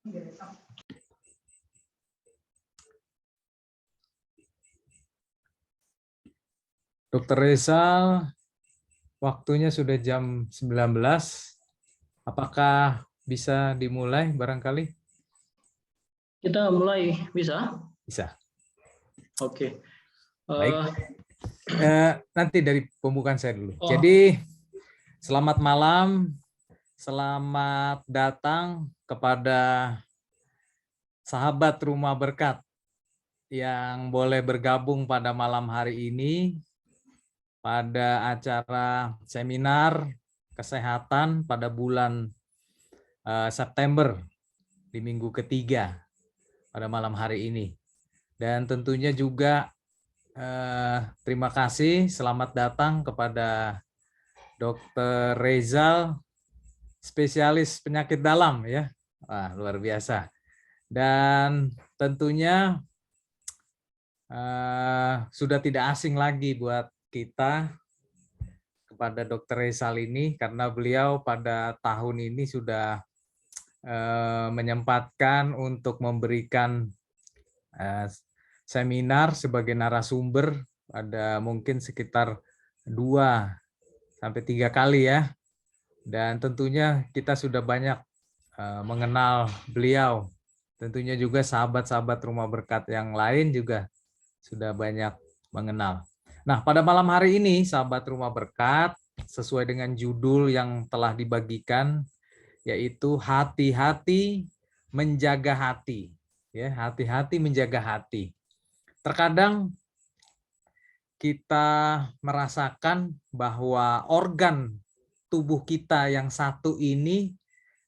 Dokter Rizal, waktunya sudah jam 19. Apakah bisa dimulai barangkali? Kita mulai, bisa? Bisa. Oke. Baik. Nanti dari pembukaan saya dulu. Oh. Jadi, selamat malam, selamat datang kepada sahabat Rumah Berkat yang boleh bergabung pada malam hari ini pada acara seminar kesehatan pada bulan September di minggu ketiga pada malam hari ini. Dan tentunya juga terima kasih, selamat datang kepada Dr. Rizal, spesialis penyakit dalam ya. Wah, luar biasa. Dan tentunya sudah tidak asing lagi buat kita kepada Dr. Rizal ini karena beliau pada tahun ini sudah menyempatkan untuk memberikan seminar sebagai narasumber ada mungkin sekitar 2-3 kali ya. Dan tentunya kita sudah banyak mengenal beliau. Tentunya juga sahabat-sahabat Rumah Berkat yang lain juga sudah banyak mengenal. Nah, pada malam hari ini sahabat Rumah Berkat, sesuai dengan judul yang telah dibagikan, yaitu hati-hati menjaga hati. Ya, hati-hati menjaga hati. Terkadang kita merasakan bahwa organ tubuh kita yang satu ini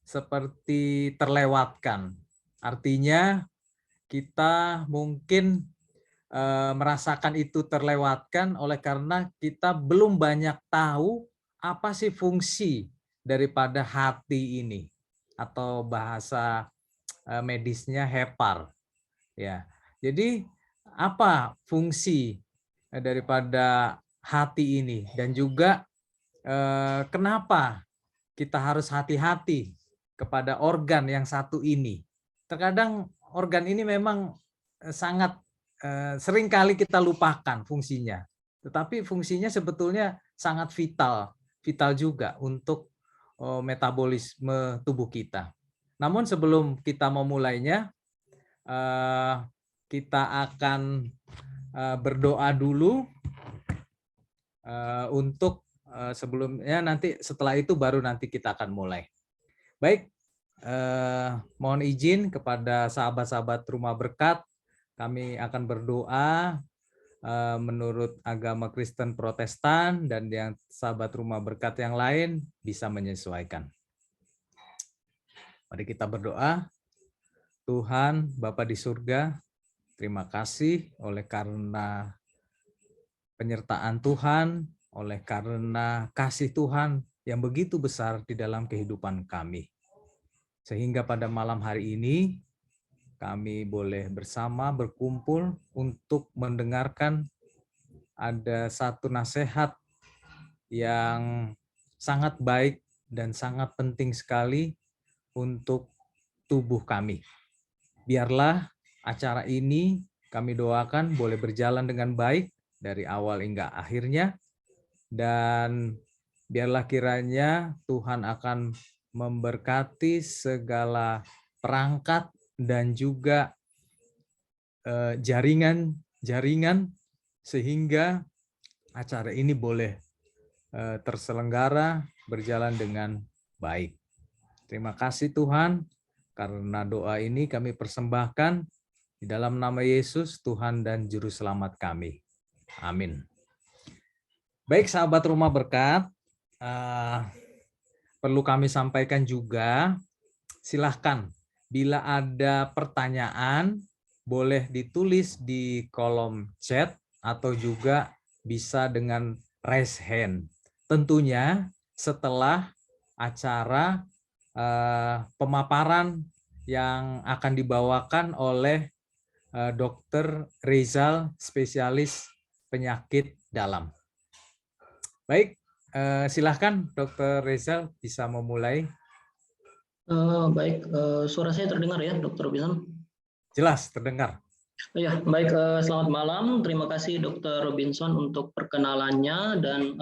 seperti terlewatkan. Artinya kita mungkin merasakan itu terlewatkan oleh karena kita belum banyak tahu apa sih fungsi daripada hati ini, atau bahasa medisnya hepar. Ya, jadi apa fungsi daripada hati ini dan juga kenapa kita harus hati-hati kepada organ yang satu ini. Terkadang organ ini memang sangat sering kali kita lupakan fungsinya, tetapi fungsinya sebetulnya sangat vital juga untuk metabolisme tubuh kita. Namun sebelum kita memulainya, kita akan berdoa dulu untuk sebelumnya, nanti setelah itu baru nanti kita akan mulai. Baik, mohon izin kepada sahabat-sahabat Rumah Berkat, kami akan berdoa menurut agama Kristen Protestan, dan yang sahabat Rumah Berkat yang lain bisa menyesuaikan. Mari kita berdoa. Tuhan Bapa di surga, terima kasih oleh karena penyertaan Tuhan, oleh karena kasih Tuhan yang begitu besar di dalam kehidupan kami. Sehingga pada malam hari ini, kami boleh bersama berkumpul untuk mendengarkan ada satu nasihat yang sangat baik dan sangat penting sekali untuk tubuh kami. Biarlah acara ini kami doakan boleh berjalan dengan baik dari awal hingga akhirnya, dan biarlah kiranya Tuhan akan memberkati segala perangkat dan juga jaringan sehingga acara ini boleh terselenggara berjalan dengan baik. Terima kasih Tuhan, karena doa ini kami persembahkan di dalam nama Yesus, Tuhan dan Juru Selamat kami. Amin. Baik sahabat Rumah Berkat, perlu kami sampaikan juga, silahkan bila ada pertanyaan boleh ditulis di kolom chat atau juga bisa dengan raise hand. Tentunya setelah acara pemaparan yang akan dibawakan oleh Dr. Rizal, spesialis penyakit dalam. Baik, silahkan Dr. Rizal bisa memulai. Baik, suara saya terdengar ya, Dr. Robinson? Jelas terdengar. Ya, baik. Selamat malam. Terima kasih Dr. Robinson untuk perkenalannya dan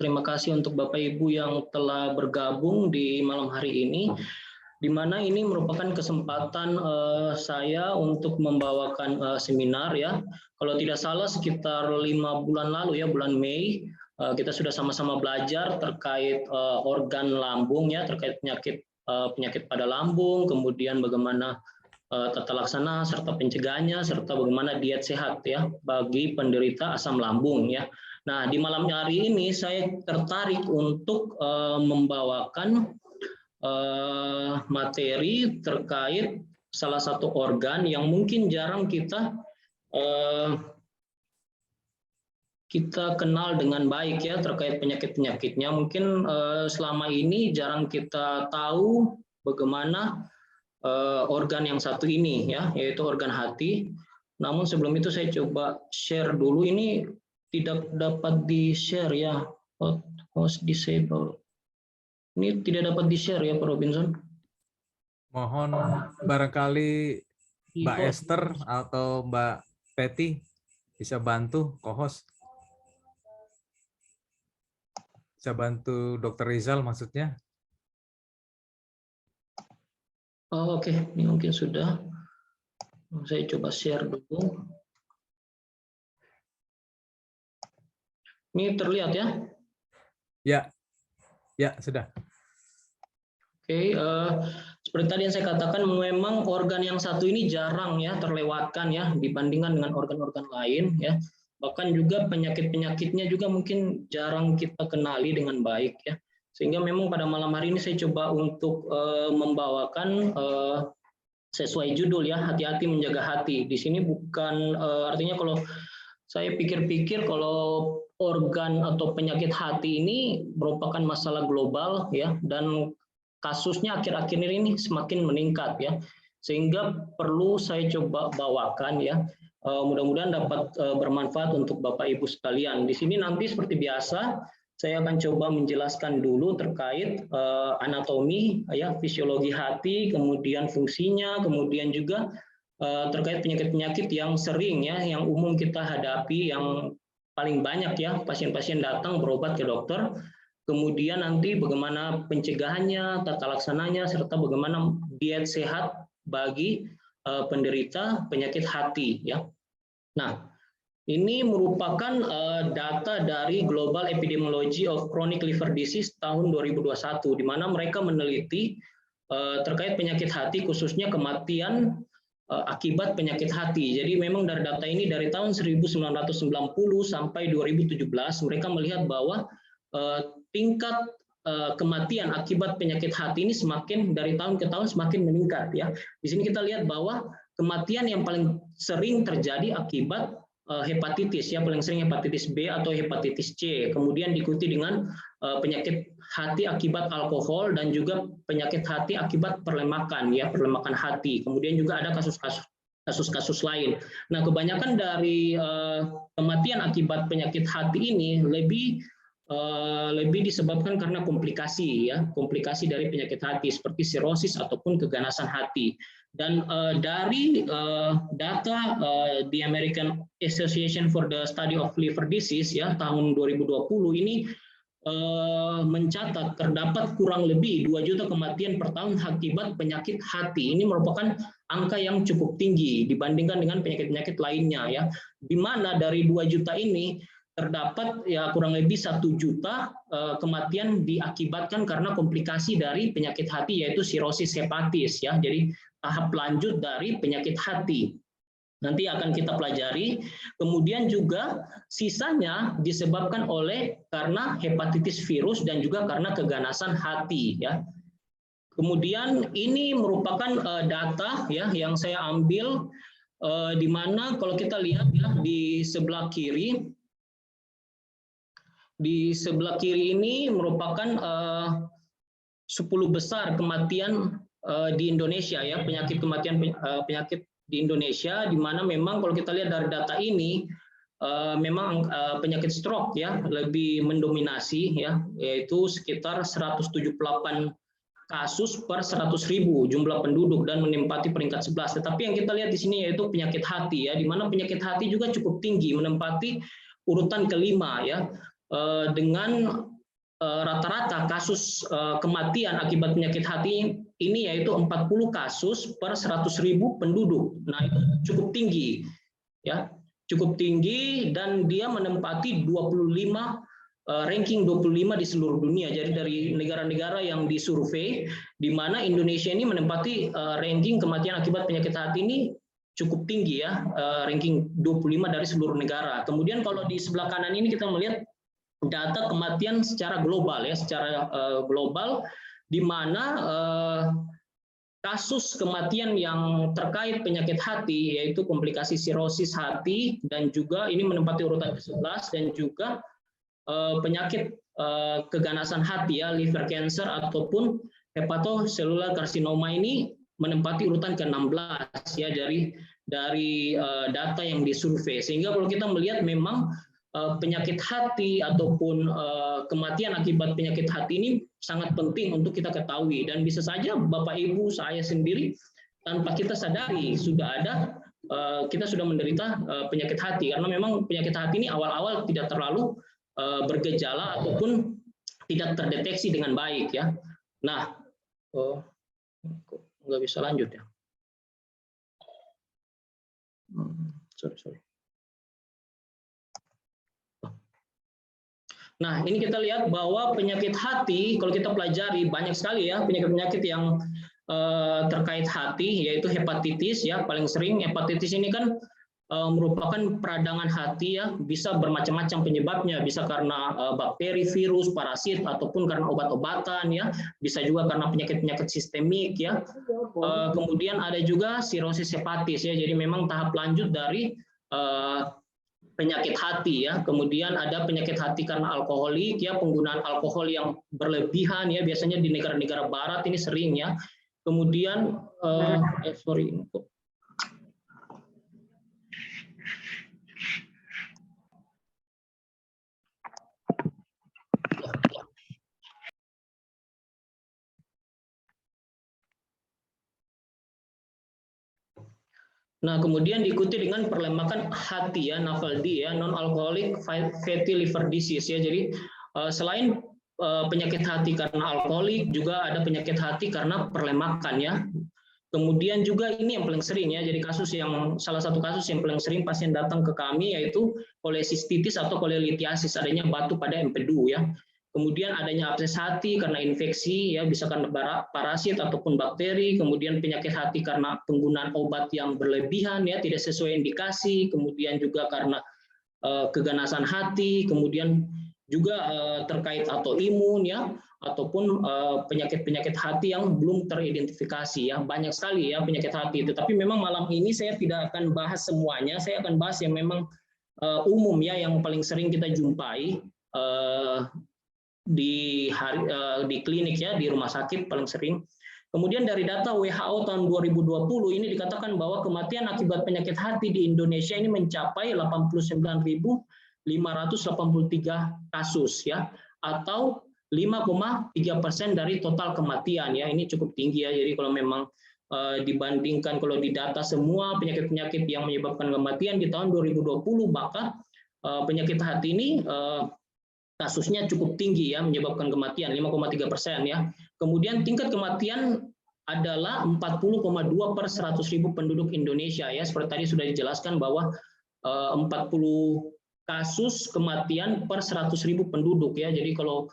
terima kasih untuk Bapak Ibu yang telah bergabung di malam hari ini, di mana ini merupakan kesempatan saya untuk membawakan seminar ya. Kalau tidak salah sekitar 5 bulan lalu ya, bulan Mei, kita sudah sama-sama belajar terkait organ lambung ya, terkait penyakit pada lambung, kemudian bagaimana tata laksana serta pencegahannya serta bagaimana diet sehat ya bagi penderita asam lambung ya. Nah, di malam hari ini saya tertarik untuk membawakan materi terkait salah satu organ yang mungkin jarang kita kenal dengan baik ya terkait penyakit-penyakitnya. Mungkin selama ini jarang kita tahu bagaimana organ yang satu ini ya, yaitu organ hati. Namun sebelum itu saya coba share dulu, ini tidak dapat di-share ya, host disable. Ini tidak dapat di-share ya, Pak Robinson. Mohon barangkali Mbak Esther atau Mbak Betty bisa bantu co-host. Bisa bantu Dr. Rizal maksudnya. Oh, oke, ini mungkin sudah. Saya coba share dulu. Ini terlihat ya? Ya, sudah. Oke, seperti tadi yang saya katakan, memang organ yang satu ini jarang ya terlewatkan ya dibandingkan dengan organ-organ lain ya. Bahkan juga penyakit-penyakitnya juga mungkin jarang kita kenali dengan baik ya. Sehingga memang pada malam hari ini saya coba untuk membawakan sesuai judul ya, hati-hati menjaga hati. Di sini bukan artinya kalau saya pikir-pikir kalau organ atau penyakit hati ini merupakan masalah global ya, dan kasusnya akhir-akhir ini semakin meningkat ya, sehingga perlu saya coba bawakan ya. Mudah-mudahan dapat bermanfaat untuk Bapak Ibu sekalian. Di sini nanti seperti biasa saya akan coba menjelaskan dulu terkait anatomi ya, fisiologi hati, kemudian fungsinya, kemudian juga terkait penyakit-penyakit yang sering ya, yang umum kita hadapi, yang paling banyak ya pasien-pasien datang berobat ke dokter. Kemudian nanti bagaimana pencegahannya, tata laksananya, serta bagaimana diet sehat bagi penderita penyakit hati ya. Nah, ini merupakan data dari Global Epidemiology of Chronic Liver Disease tahun 2021, di mana mereka meneliti terkait penyakit hati, khususnya kematian akibat penyakit hati. Jadi memang dari data ini dari tahun 1990 sampai 2017 mereka melihat bahwa tingkat kematian akibat penyakit hati ini semakin dari tahun ke tahun semakin meningkat ya. Di sini kita lihat bahwa kematian yang paling sering terjadi akibat hepatitis ya, paling sering hepatitis B atau hepatitis C, kemudian diikuti dengan penyakit hati akibat alkohol dan juga penyakit hati akibat perlemakan ya, perlemakan hati. Kemudian juga ada kasus-kasus lain. Nah, kebanyakan dari kematian akibat penyakit hati ini lebih disebabkan karena komplikasi ya, komplikasi dari penyakit hati seperti sirosis ataupun keganasan hati. Dan dari data the American Association for the Study of Liver Disease ya tahun 2020 ini mencatat terdapat kurang lebih 2 juta kematian per tahun akibat penyakit hati. Ini merupakan angka yang cukup tinggi dibandingkan dengan penyakit-penyakit lainnya ya. Di mana dari 2 juta ini terdapat ya kurang lebih 1 juta kematian diakibatkan karena komplikasi dari penyakit hati, yaitu sirosis hepatis ya. Jadi tahap lanjut dari penyakit hati. Nanti akan kita pelajari. Kemudian juga sisanya disebabkan karena hepatitis virus dan juga karena keganasan hati ya. Kemudian ini merupakan data ya yang saya ambil di mana kalau kita lihat ya di sebelah kiri ini merupakan 10 besar kematian di Indonesia ya, penyakit di Indonesia, di mana memang kalau kita lihat dari data ini memang penyakit stroke ya lebih mendominasi ya, yaitu sekitar 178 kasus per 100.000 jumlah penduduk dan menempati peringkat 11. Tetapi yang kita lihat di sini yaitu penyakit hati ya, di mana penyakit hati juga cukup tinggi, menempati urutan kelima ya, dengan rata-rata kasus kematian akibat penyakit hati ini yaitu 40 kasus per 100.000 penduduk. Nah, itu cukup tinggi ya, cukup tinggi, dan dia menempati 25 ranking 25 di seluruh dunia. Jadi dari negara-negara yang disurvei, di mana Indonesia ini menempati ranking kematian akibat penyakit hati ini cukup tinggi ya, ranking 25 dari seluruh negara. Kemudian kalau di sebelah kanan ini kita melihat data kematian secara global ya, secara global, di mana kasus kematian yang terkait penyakit hati yaitu komplikasi sirosis hati, dan juga ini menempati urutan ke-11, dan juga penyakit keganasan hati ya, liver cancer ataupun hepatocellular carcinoma ini menempati urutan ke-16 ya dari data yang disurvei. Sehingga kalau kita melihat memang penyakit hati ataupun kematian akibat penyakit hati ini sangat penting untuk kita ketahui, dan bisa saja Bapak Ibu, saya sendiri tanpa kita sadari kita sudah menderita penyakit hati, karena memang penyakit hati ini awal-awal tidak terlalu bergejala ataupun tidak terdeteksi dengan baik ya. Nah, nggak bisa lanjut ya. Sorry. Nah, ini kita lihat bahwa penyakit hati, kalau kita pelajari banyak sekali ya penyakit-penyakit yang terkait hati, yaitu hepatitis ya, paling sering. Hepatitis ini kan merupakan peradangan hati ya, bisa bermacam-macam penyebabnya, bisa karena bakteri, virus, parasit, ataupun karena obat-obatan ya, bisa juga karena penyakit-penyakit sistemik ya. Kemudian ada juga sirosis hepatis ya, jadi memang tahap lanjut dari penyakit hati ya. Kemudian ada penyakit hati karena alkoholik ya, penggunaan alkohol yang berlebihan ya, biasanya di negara-negara barat ini sering ya. Kemudian Nah, kemudian diikuti dengan perlemakan hati ya, NAFLD ya, non-alcoholic fatty liver disease ya. Jadi selain penyakit hati karena alkoholik, juga ada penyakit hati karena perlemakan ya. Kemudian juga ini yang paling sering ya, jadi salah satu kasus yang paling sering pasien datang ke kami yaitu kolesistitis atau kolelitiasis, adanya batu pada empedu ya. Kemudian adanya abses hati karena infeksi ya, bisa karena parasit ataupun bakteri. Kemudian penyakit hati karena penggunaan obat yang berlebihan ya, tidak sesuai indikasi. Kemudian juga karena keganasan hati. Kemudian juga terkait autoimun ya, ataupun penyakit-penyakit hati yang belum teridentifikasi ya. Banyak sekali ya penyakit hati itu. Tapi memang malam ini saya tidak akan bahas semuanya. Saya akan bahas yang memang umum ya, yang paling sering kita jumpai di klinik ya, di rumah sakit paling sering. Kemudian dari data WHO tahun 2020 ini dikatakan bahwa kematian akibat penyakit hati di Indonesia ini mencapai 89.583 kasus ya, atau 5,3% dari total kematian ya. Ini cukup tinggi ya. Jadi kalau memang dibandingkan kalau di data semua penyakit-penyakit yang menyebabkan kematian di tahun 2020, maka penyakit hati ini kasusnya cukup tinggi ya, menyebabkan kematian 5,3% ya. Kemudian tingkat kematian adalah 40,2 per 100.000 penduduk Indonesia ya. Seperti tadi sudah dijelaskan bahwa 40 kasus kematian per 100.000 penduduk ya. Jadi kalau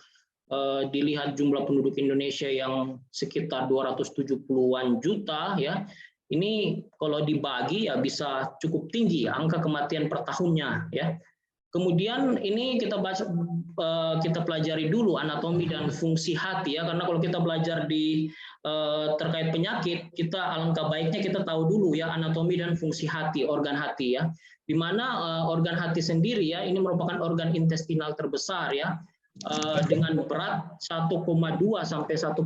dilihat jumlah penduduk Indonesia yang sekitar 270-an juta ya, ini kalau dibagi ya bisa cukup tinggi angka kematian per tahunnya ya. Kemudian ini kita pelajari dulu anatomi dan fungsi hati ya, karena kalau kita belajar terkait penyakit, kita alangkah baiknya kita tahu dulu ya anatomi dan fungsi hati, organ hati ya. Di mana organ hati sendiri ya, ini merupakan organ intestinal terbesar ya. dengan berat 1,2 sampai 1,8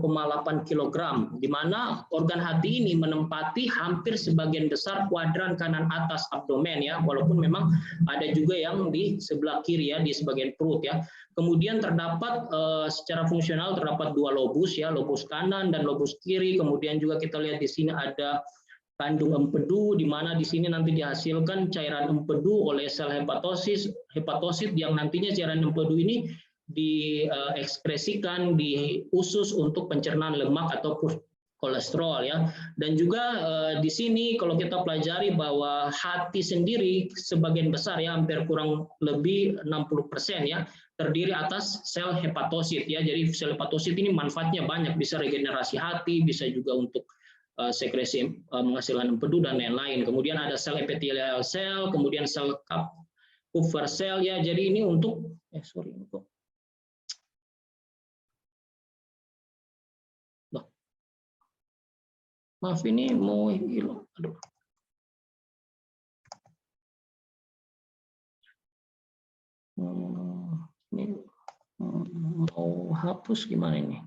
kg, di mana organ hati ini menempati hampir sebagian besar kuadran kanan atas abdomen ya, walaupun memang ada juga yang di sebelah kiri ya, di sebagian perut ya. Kemudian terdapat secara fungsional terdapat dua lobus ya, lobus kanan dan lobus kiri. Kemudian juga kita lihat di sini ada kandung empedu, di mana di sini nanti dihasilkan cairan empedu oleh sel hepatosit yang nantinya cairan empedu ini diekspresikan di usus untuk pencernaan lemak atau kolesterol ya. Dan juga di sini kalau kita pelajari bahwa hati sendiri sebagian besar ya, hampir kurang lebih 60% ya, terdiri atas sel hepatosit ya. Jadi sel hepatosit ini manfaatnya banyak, bisa regenerasi hati, bisa juga untuk sekresi menghasilkan empedu dan lain-lain. Kemudian ada sel epithelial sel, kemudian sel Kupfer sel ya. Jadi ini untuk untuk maaf ini mau hilang. Aduh. Ini mau hapus gimana ini?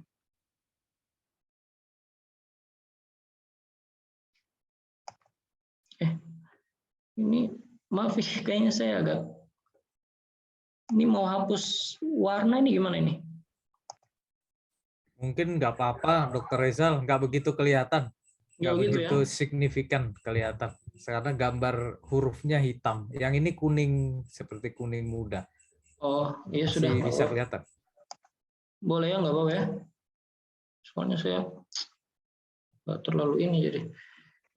Ini maaf kayaknya saya agak ini mau hapus warna ini gimana ini? Mungkin nggak apa-apa, Dokter Rizal, nggak begitu kelihatan. Nggak begitu ya? signifikan kelihatan karena gambar hurufnya hitam, yang ini kuning seperti kuning muda. Oh iya, masih sudah bisa kelihatan. Boleh ya, nggak apa-apa ya, soalnya saya nggak terlalu ini jadi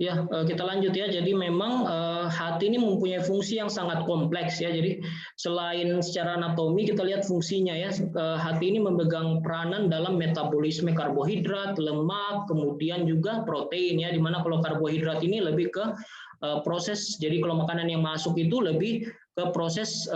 ya. Kita lanjut ya. Jadi memang hati ini mempunyai fungsi yang sangat kompleks ya. Jadi selain secara anatomi kita lihat fungsinya ya, hati ini memegang peranan dalam metabolisme karbohidrat, lemak, kemudian juga protein ya. Dimana kalau karbohidrat ini lebih ke proses, jadi kalau makanan yang masuk itu lebih ke proses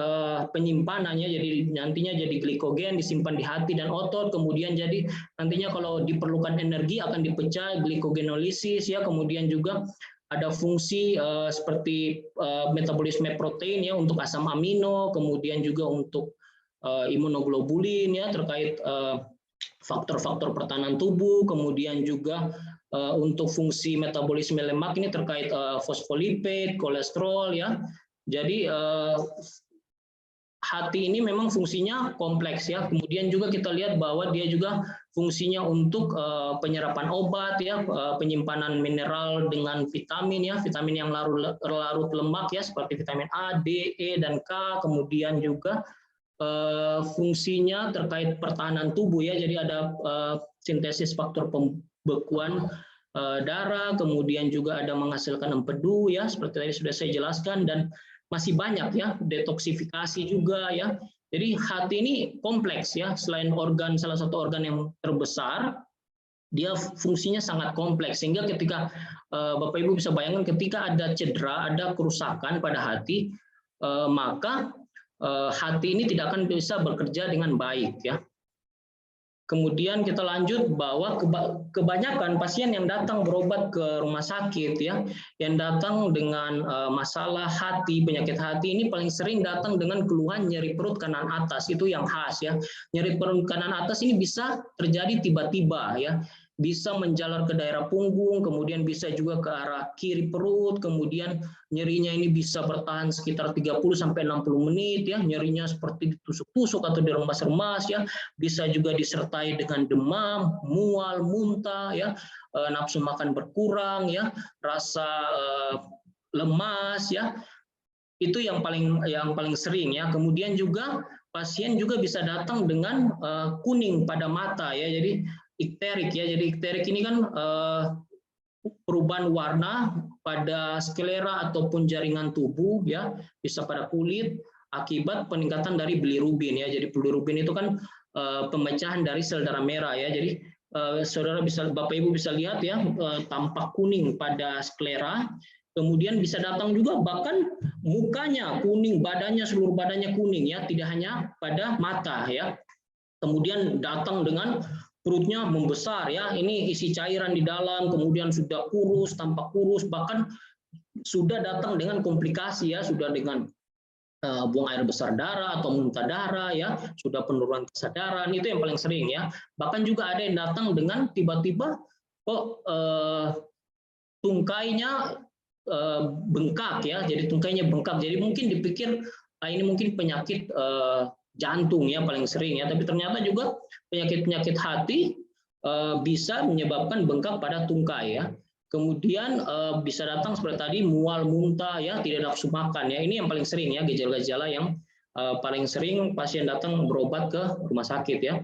penyimpanannya, jadi nantinya jadi glikogen disimpan di hati dan otot, kemudian jadi nantinya kalau diperlukan energi akan dipecah glikogenolisis ya. Kemudian juga ada fungsi seperti metabolisme protein ya untuk asam amino, kemudian juga untuk imunoglobulin ya terkait faktor-faktor pertahanan tubuh, kemudian juga untuk fungsi metabolisme lemak ini terkait fosfolipid, kolesterol ya. Jadi hati ini memang fungsinya kompleks ya. Kemudian juga kita lihat bahwa dia juga fungsinya untuk penyerapan obat ya, penyimpanan mineral dengan vitamin ya, vitamin yang larut lemak ya seperti vitamin A, D, E dan K. Kemudian juga fungsinya terkait pertahanan tubuh ya. Jadi ada sintesis faktor pembekuan darah, kemudian juga ada menghasilkan empedu ya seperti tadi sudah saya jelaskan, dan masih banyak ya, detoksifikasi juga ya. Jadi hati ini kompleks ya, selain organ, salah satu organ yang terbesar, dia fungsinya sangat kompleks sehingga ketika Bapak Ibu bisa bayangkan ketika ada cedera, ada kerusakan pada hati, maka hati ini tidak akan bisa bekerja dengan baik ya. Kemudian kita lanjut bahwa kebanyakan pasien yang datang berobat ke rumah sakit ya, yang datang dengan masalah hati, penyakit hati ini paling sering datang dengan keluhan nyeri perut kanan atas, itu yang khas ya. Nyeri perut kanan atas ini bisa terjadi tiba-tiba ya, bisa menjalar ke daerah punggung, kemudian bisa juga ke arah kiri perut, kemudian nyerinya ini bisa bertahan sekitar 30-60 menit ya, nyerinya seperti ditusuk-tusuk atau diremas-remas ya, bisa juga disertai dengan demam, mual, muntah ya, nafsu makan berkurang ya, rasa lemas ya, itu yang paling sering ya. Kemudian juga pasien juga bisa datang dengan kuning pada mata ya, jadi ikterik ya. Jadi ikterik ini kan perubahan warna pada sklera ataupun jaringan tubuh ya, bisa pada kulit akibat peningkatan dari bilirubin ya. Jadi bilirubin itu kan pemecahan dari sel darah merah ya. Jadi saudara bisa, Bapak Ibu bisa lihat ya, tampak kuning pada sklera. Kemudian bisa datang juga bahkan mukanya kuning, badannya, seluruh badannya kuning ya, tidak hanya pada mata ya. Kemudian datang dengan perutnya membesar ya, ini isi cairan di dalam, kemudian sudah kurus, tampak kurus, bahkan sudah datang dengan komplikasi ya, sudah dengan buang air besar darah atau muntah darah, ya, sudah penurunan kesadaran, itu yang paling sering, ya. Bahkan juga ada yang datang dengan tiba-tiba kok tungkainya bengkak, ya, jadi tungkainya bengkak, jadi mungkin dipikir ini mungkin penyakit jantung, ya, paling sering, ya, tapi ternyata juga penyakit-penyakit hati bisa menyebabkan bengkak pada tungkai, ya. Kemudian bisa datang seperti tadi mual, muntah, ya, tidak nafsu makan, ya. Ini yang paling sering, ya, gejala-gejala yang paling sering pasien datang berobat ke rumah sakit, ya.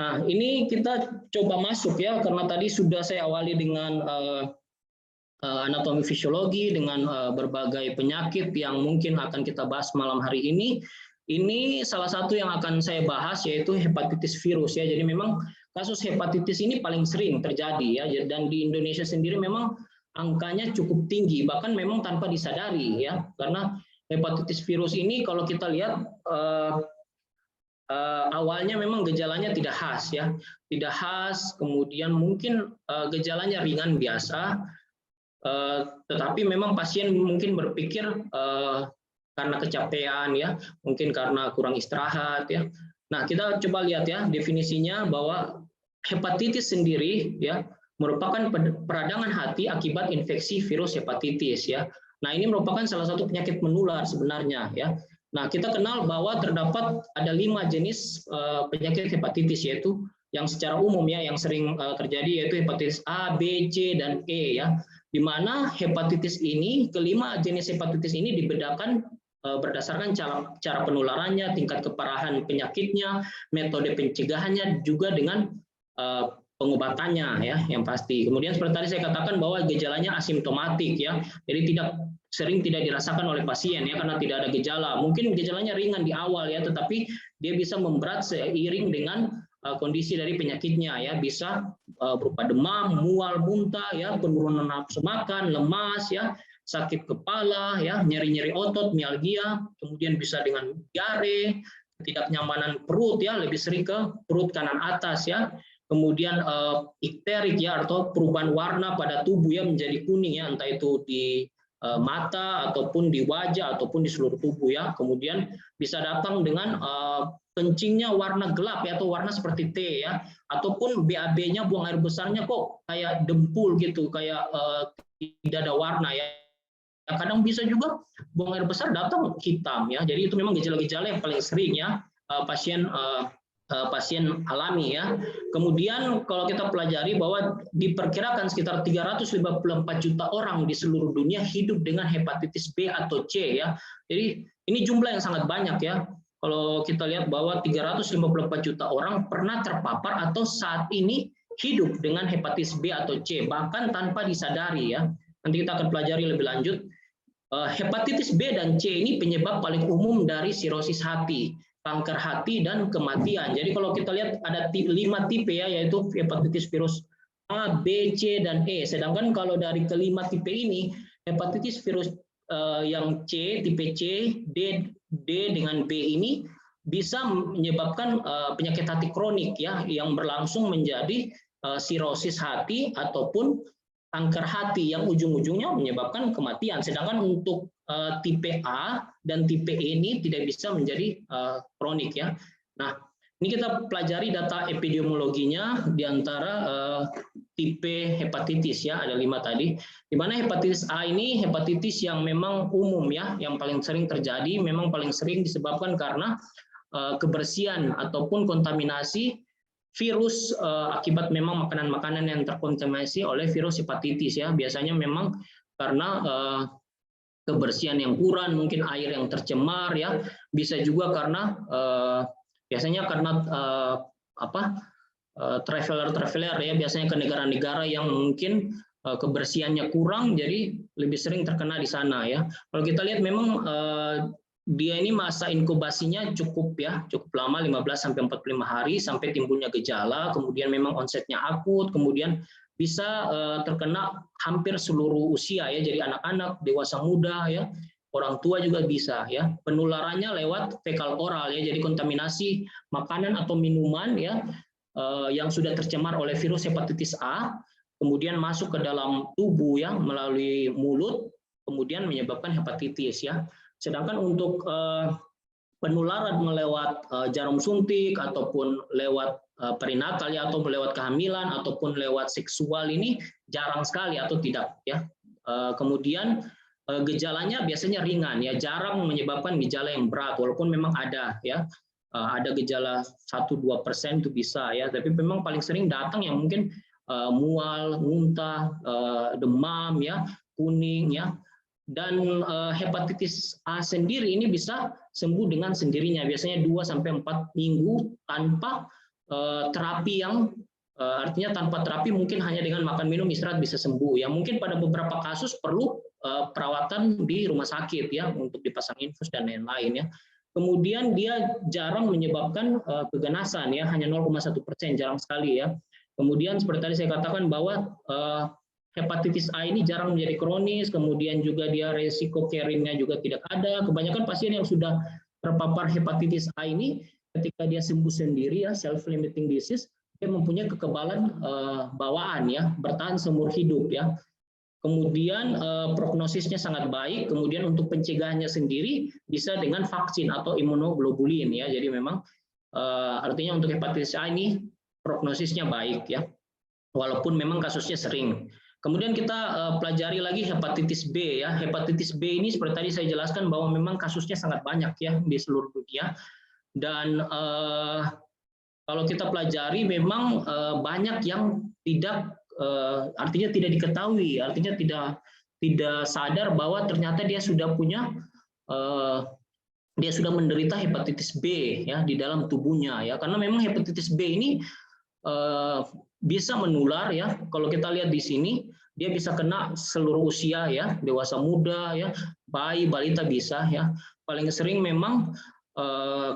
Nah, ini kita coba masuk, ya, karena tadi sudah saya awali dengan anatomi fisiologi, dengan berbagai penyakit yang mungkin akan kita bahas malam hari ini. Ini salah satu yang akan saya bahas yaitu hepatitis virus, ya. Jadi memang kasus hepatitis ini paling sering terjadi, ya, dan di Indonesia sendiri memang angkanya cukup tinggi, bahkan memang tanpa disadari, ya, karena hepatitis virus ini kalau kita lihat awalnya memang gejalanya tidak khas, ya, tidak khas, kemudian mungkin gejalanya ringan biasa, tetapi memang pasien mungkin berpikir karena kecapean, ya, mungkin karena kurang istirahat, ya. Nah, kita coba lihat, ya, definisinya bahwa hepatitis sendiri, ya, merupakan peradangan hati akibat infeksi virus hepatitis, ya. Nah, ini merupakan salah satu penyakit menular sebenarnya, ya. Nah, kita kenal bahwa terdapat ada 5 jenis penyakit hepatitis, yaitu yang secara umum, ya, yang sering terjadi yaitu hepatitis A, B, C, dan E, ya. Di mana hepatitis ini, kelima jenis hepatitis ini dibedakan berdasarkan cara penularannya, tingkat keparahan penyakitnya, metode pencegahannya, juga dengan pengobatannya, ya, yang pasti. Kemudian seperti tadi saya katakan bahwa gejalanya asimptomatik, ya, jadi sering tidak dirasakan oleh pasien, ya, karena tidak ada gejala. Mungkin gejalanya ringan di awal, ya, tetapi dia bisa memberat seiring dengan kondisi dari penyakitnya, ya, bisa berupa demam, mual, muntah, ya, penurunan nafsu makan, lemas, ya, sakit kepala, ya, nyeri-nyeri otot, mialgia, kemudian bisa dengan diare, ketidaknyamanan perut, ya, lebih sering ke perut kanan atas, ya, kemudian ikterik, ya, atau perubahan warna pada tubuh, ya, menjadi kuning, ya, entah itu di mata ataupun di wajah ataupun di seluruh tubuh, ya, kemudian bisa datang dengan kencingnya warna gelap, ya, atau warna seperti T, ya, ataupun BAB-nya, buang air besarnya kok kayak dempul gitu, kayak tidak ada warna, ya. Kadang bisa juga buang air besar datang hitam, ya. Jadi itu memang gejala-gejala yang paling sering, ya, pasien alami, ya. Kemudian kalau kita pelajari bahwa diperkirakan sekitar 354 juta orang di seluruh dunia hidup dengan hepatitis B atau C, ya. Jadi ini jumlah yang sangat banyak, ya. Kalau kita lihat bahwa 354 juta orang pernah terpapar atau saat ini hidup dengan hepatitis B atau C, bahkan tanpa disadari, ya. Nanti kita akan pelajari lebih lanjut. Hepatitis B dan C ini penyebab paling umum dari sirosis hati, kanker hati, dan kematian. Jadi kalau kita lihat ada 5 tipe, ya, yaitu hepatitis virus A, B, C, dan E. Sedangkan kalau dari kelima tipe ini, hepatitis virus yang C, tipe C, D dengan B ini bisa menyebabkan penyakit hati kronik, ya, yang berlangsung menjadi sirosis hati ataupun kanker hati yang ujung-ujungnya menyebabkan kematian. Sedangkan untuk tipe A dan tipe E ini tidak bisa menjadi kronik, ya. Nah, ini kita pelajari data epidemiologinya di antara tipe hepatitis, ya, ada 5 tadi. Di mana hepatitis A ini hepatitis yang memang umum, ya, yang paling sering terjadi, memang paling sering disebabkan karena kebersihan ataupun kontaminasi virus akibat memang makanan-makanan yang terkontaminasi oleh virus hepatitis, ya. Biasanya memang karena kebersihan yang kurang, mungkin air yang tercemar, ya. Bisa juga karena biasanya karena traveler, ya, biasanya ke negara-negara yang mungkin kebersihannya kurang, jadi lebih sering terkena di sana, ya. Kalau kita lihat memang dia ini masa inkubasinya cukup, ya, cukup lama, 15 sampai 45 hari sampai timbulnya gejala, kemudian memang onsetnya akut, kemudian bisa terkena hampir seluruh usia, ya, jadi anak-anak, dewasa muda, ya, orang tua juga bisa, ya. Penularannya lewat fekal oral, ya, jadi kontaminasi makanan atau minuman, ya, yang sudah tercemar oleh virus hepatitis A, kemudian masuk ke dalam tubuh, ya, melalui mulut, kemudian menyebabkan hepatitis, ya. Sedangkan untuk penularan melewat jarum suntik ataupun lewat perinatal ya, atau lewat kehamilan ataupun lewat seksual ini jarang sekali atau tidak ya. Kemudian gejalanya biasanya ringan ya, jarang menyebabkan gejala yang berat walaupun memang ada ya. Ada gejala 1-2% itu bisa ya, tapi memang paling sering datang yang mungkin mual, muntah, demam ya, kuning ya. Dan hepatitis A sendiri ini bisa sembuh dengan sendirinya, biasanya 2-4 minggu tanpa terapi yang artinya tanpa terapi, mungkin hanya dengan makan minum istirahat bisa sembuh ya. Mungkin pada beberapa kasus perlu perawatan di rumah sakit ya untuk dipasang infus dan lain-lain ya. Kemudian dia jarang menyebabkan keganasan ya, hanya 0,1%, jarang sekali ya. Kemudian seperti tadi saya katakan bahwa hepatitis A ini jarang menjadi kronis, kemudian juga dia resiko carrier-nya juga tidak ada. Kebanyakan pasien yang sudah terpapar hepatitis A ini ketika dia sembuh sendiri ya, self-limiting disease, dia mempunyai kekebalan bawaan ya, bertahan seumur hidup ya. Kemudian prognosisnya sangat baik. Kemudian untuk pencegahannya sendiri bisa dengan vaksin atau imunoglobulin ya. Jadi memang artinya untuk hepatitis A ini prognosisnya baik ya, walaupun memang kasusnya sering. Kemudian kita pelajari lagi hepatitis B ya. Hepatitis B ini seperti tadi saya jelaskan bahwa memang kasusnya sangat banyak ya di seluruh dunia. Dan kalau kita pelajari memang banyak yang tidak artinya tidak diketahui, artinya tidak sadar bahwa ternyata dia sudah punya dia sudah menderita hepatitis B ya di dalam tubuhnya ya, karena memang hepatitis B ini bisa menular ya. Kalau kita lihat di sini dia bisa kena seluruh usia ya, dewasa muda ya, bayi, balita bisa ya. Paling sering memang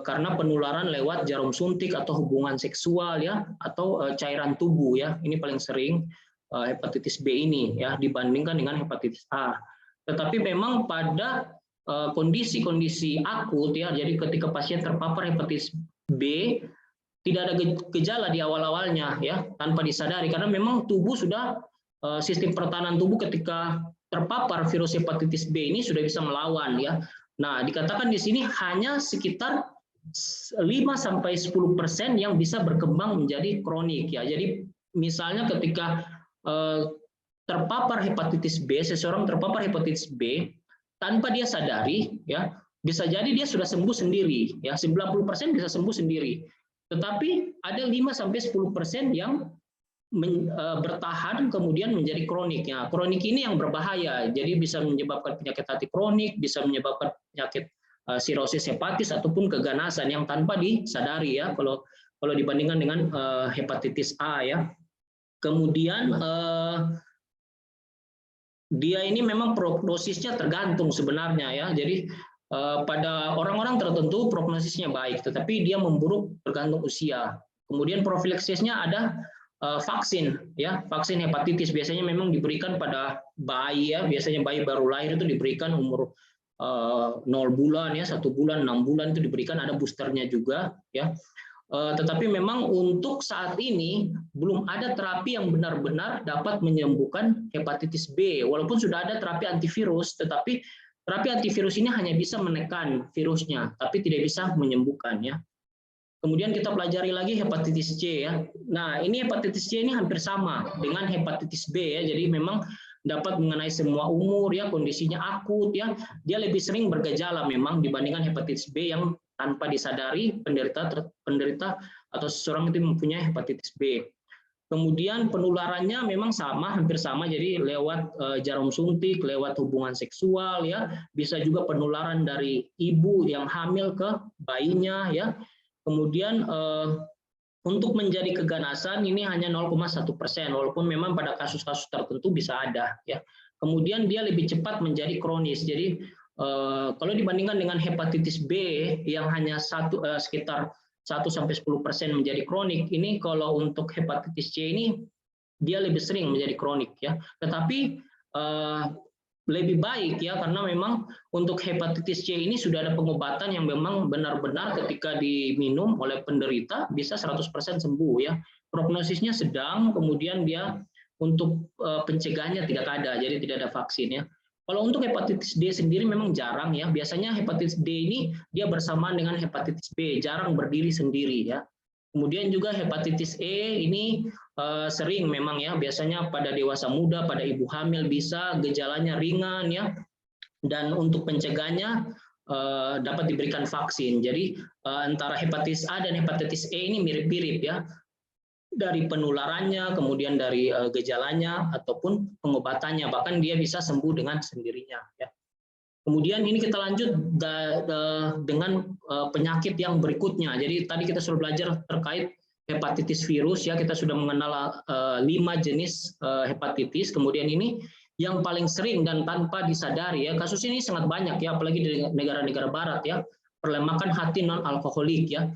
karena penularan lewat jarum suntik atau hubungan seksual ya, atau cairan tubuh ya. Ini paling sering hepatitis B ini ya dibandingkan dengan hepatitis A. Tetapi memang pada kondisi-kondisi akut ya, jadi ketika pasien terpapar hepatitis B tidak ada gejala di awal-awalnya ya, tanpa disadari, karena memang tubuh sudah sistem pertahanan tubuh ketika terpapar virus hepatitis B ini sudah bisa melawan ya. Nah, dikatakan di sini hanya sekitar 5-10% yang bisa berkembang menjadi kronik ya. Jadi misalnya ketika terpapar hepatitis B, seseorang terpapar hepatitis B tanpa dia sadari ya, bisa jadi dia sudah sembuh sendiri ya, 90% bisa sembuh sendiri. Tetapi ada 5-10% yang bertahan kemudian menjadi kronik. Ya, kronik ini yang berbahaya. Jadi bisa menyebabkan penyakit hati kronik, bisa menyebabkan penyakit sirosis hepatis ataupun keganasan yang tanpa disadari ya. Kalau dibandingkan dengan hepatitis A ya. Kemudian dia ini memang prognosisnya tergantung sebenarnya ya. Jadi pada orang-orang tertentu prognosisnya baik, tetapi dia memburuk tergantung usia. Kemudian profilaksisnya ada vaksin ya, vaksin hepatitis biasanya memang diberikan pada bayi ya, biasanya bayi baru lahir itu diberikan umur 0 bulan ya, 1 bulan, 6 bulan itu diberikan, ada boosternya juga ya. Tetapi memang untuk saat ini belum ada terapi yang benar-benar dapat menyembuhkan hepatitis B, walaupun sudah ada terapi antivirus, tetapi terapi antivirus ini hanya bisa menekan virusnya, tapi tidak bisa menyembuhkan ya. Kemudian kita pelajari lagi hepatitis C ya. Nah, ini hepatitis C ini hampir sama dengan hepatitis B ya. Jadi memang dapat mengenai semua umur ya, kondisinya akut ya. Dia lebih sering bergejala memang dibandingkan hepatitis B yang tanpa disadari penderita atau seseorang itu mempunyai hepatitis B. Kemudian penularannya memang sama, hampir sama, jadi lewat jarum suntik, lewat hubungan seksual ya. Bisa juga penularan dari ibu yang hamil ke bayinya ya. Kemudian untuk menjadi keganasan ini hanya 0,1%, walaupun memang pada kasus-kasus tertentu bisa ada ya. Kemudian dia lebih cepat menjadi kronis. Jadi kalau dibandingkan dengan hepatitis B yang hanya sekitar 1-10% menjadi kronik, ini kalau untuk hepatitis C ini dia lebih sering menjadi kronik ya. Tetapi lebih baik ya, karena memang untuk hepatitis C ini sudah ada pengobatan yang memang benar-benar ketika diminum oleh penderita bisa 100% sembuh ya. Prognosisnya sedang, kemudian dia untuk pencegahannya tidak ada, jadi tidak ada vaksin ya. Kalau untuk hepatitis D sendiri memang jarang ya. Biasanya hepatitis D ini dia bersamaan dengan hepatitis B, jarang berdiri sendiri ya. Kemudian juga hepatitis E ini sering memang ya, biasanya pada dewasa muda, pada ibu hamil bisa, gejalanya ringan ya. Dan untuk pencegahannya dapat diberikan vaksin. Jadi antara hepatitis A dan hepatitis E ini mirip-mirip ya, dari penularannya, kemudian dari gejalanya ataupun pengobatannya, bahkan dia bisa sembuh dengan sendirinya ya. Kemudian ini kita lanjut dengan penyakit yang berikutnya. Jadi tadi kita sudah belajar terkait hepatitis virus ya, kita sudah mengenal 5 jenis hepatitis. Kemudian ini yang paling sering dan tanpa disadari ya, kasus ini sangat banyak ya, apalagi di negara-negara barat ya, perlemakan hati non alkoholik ya.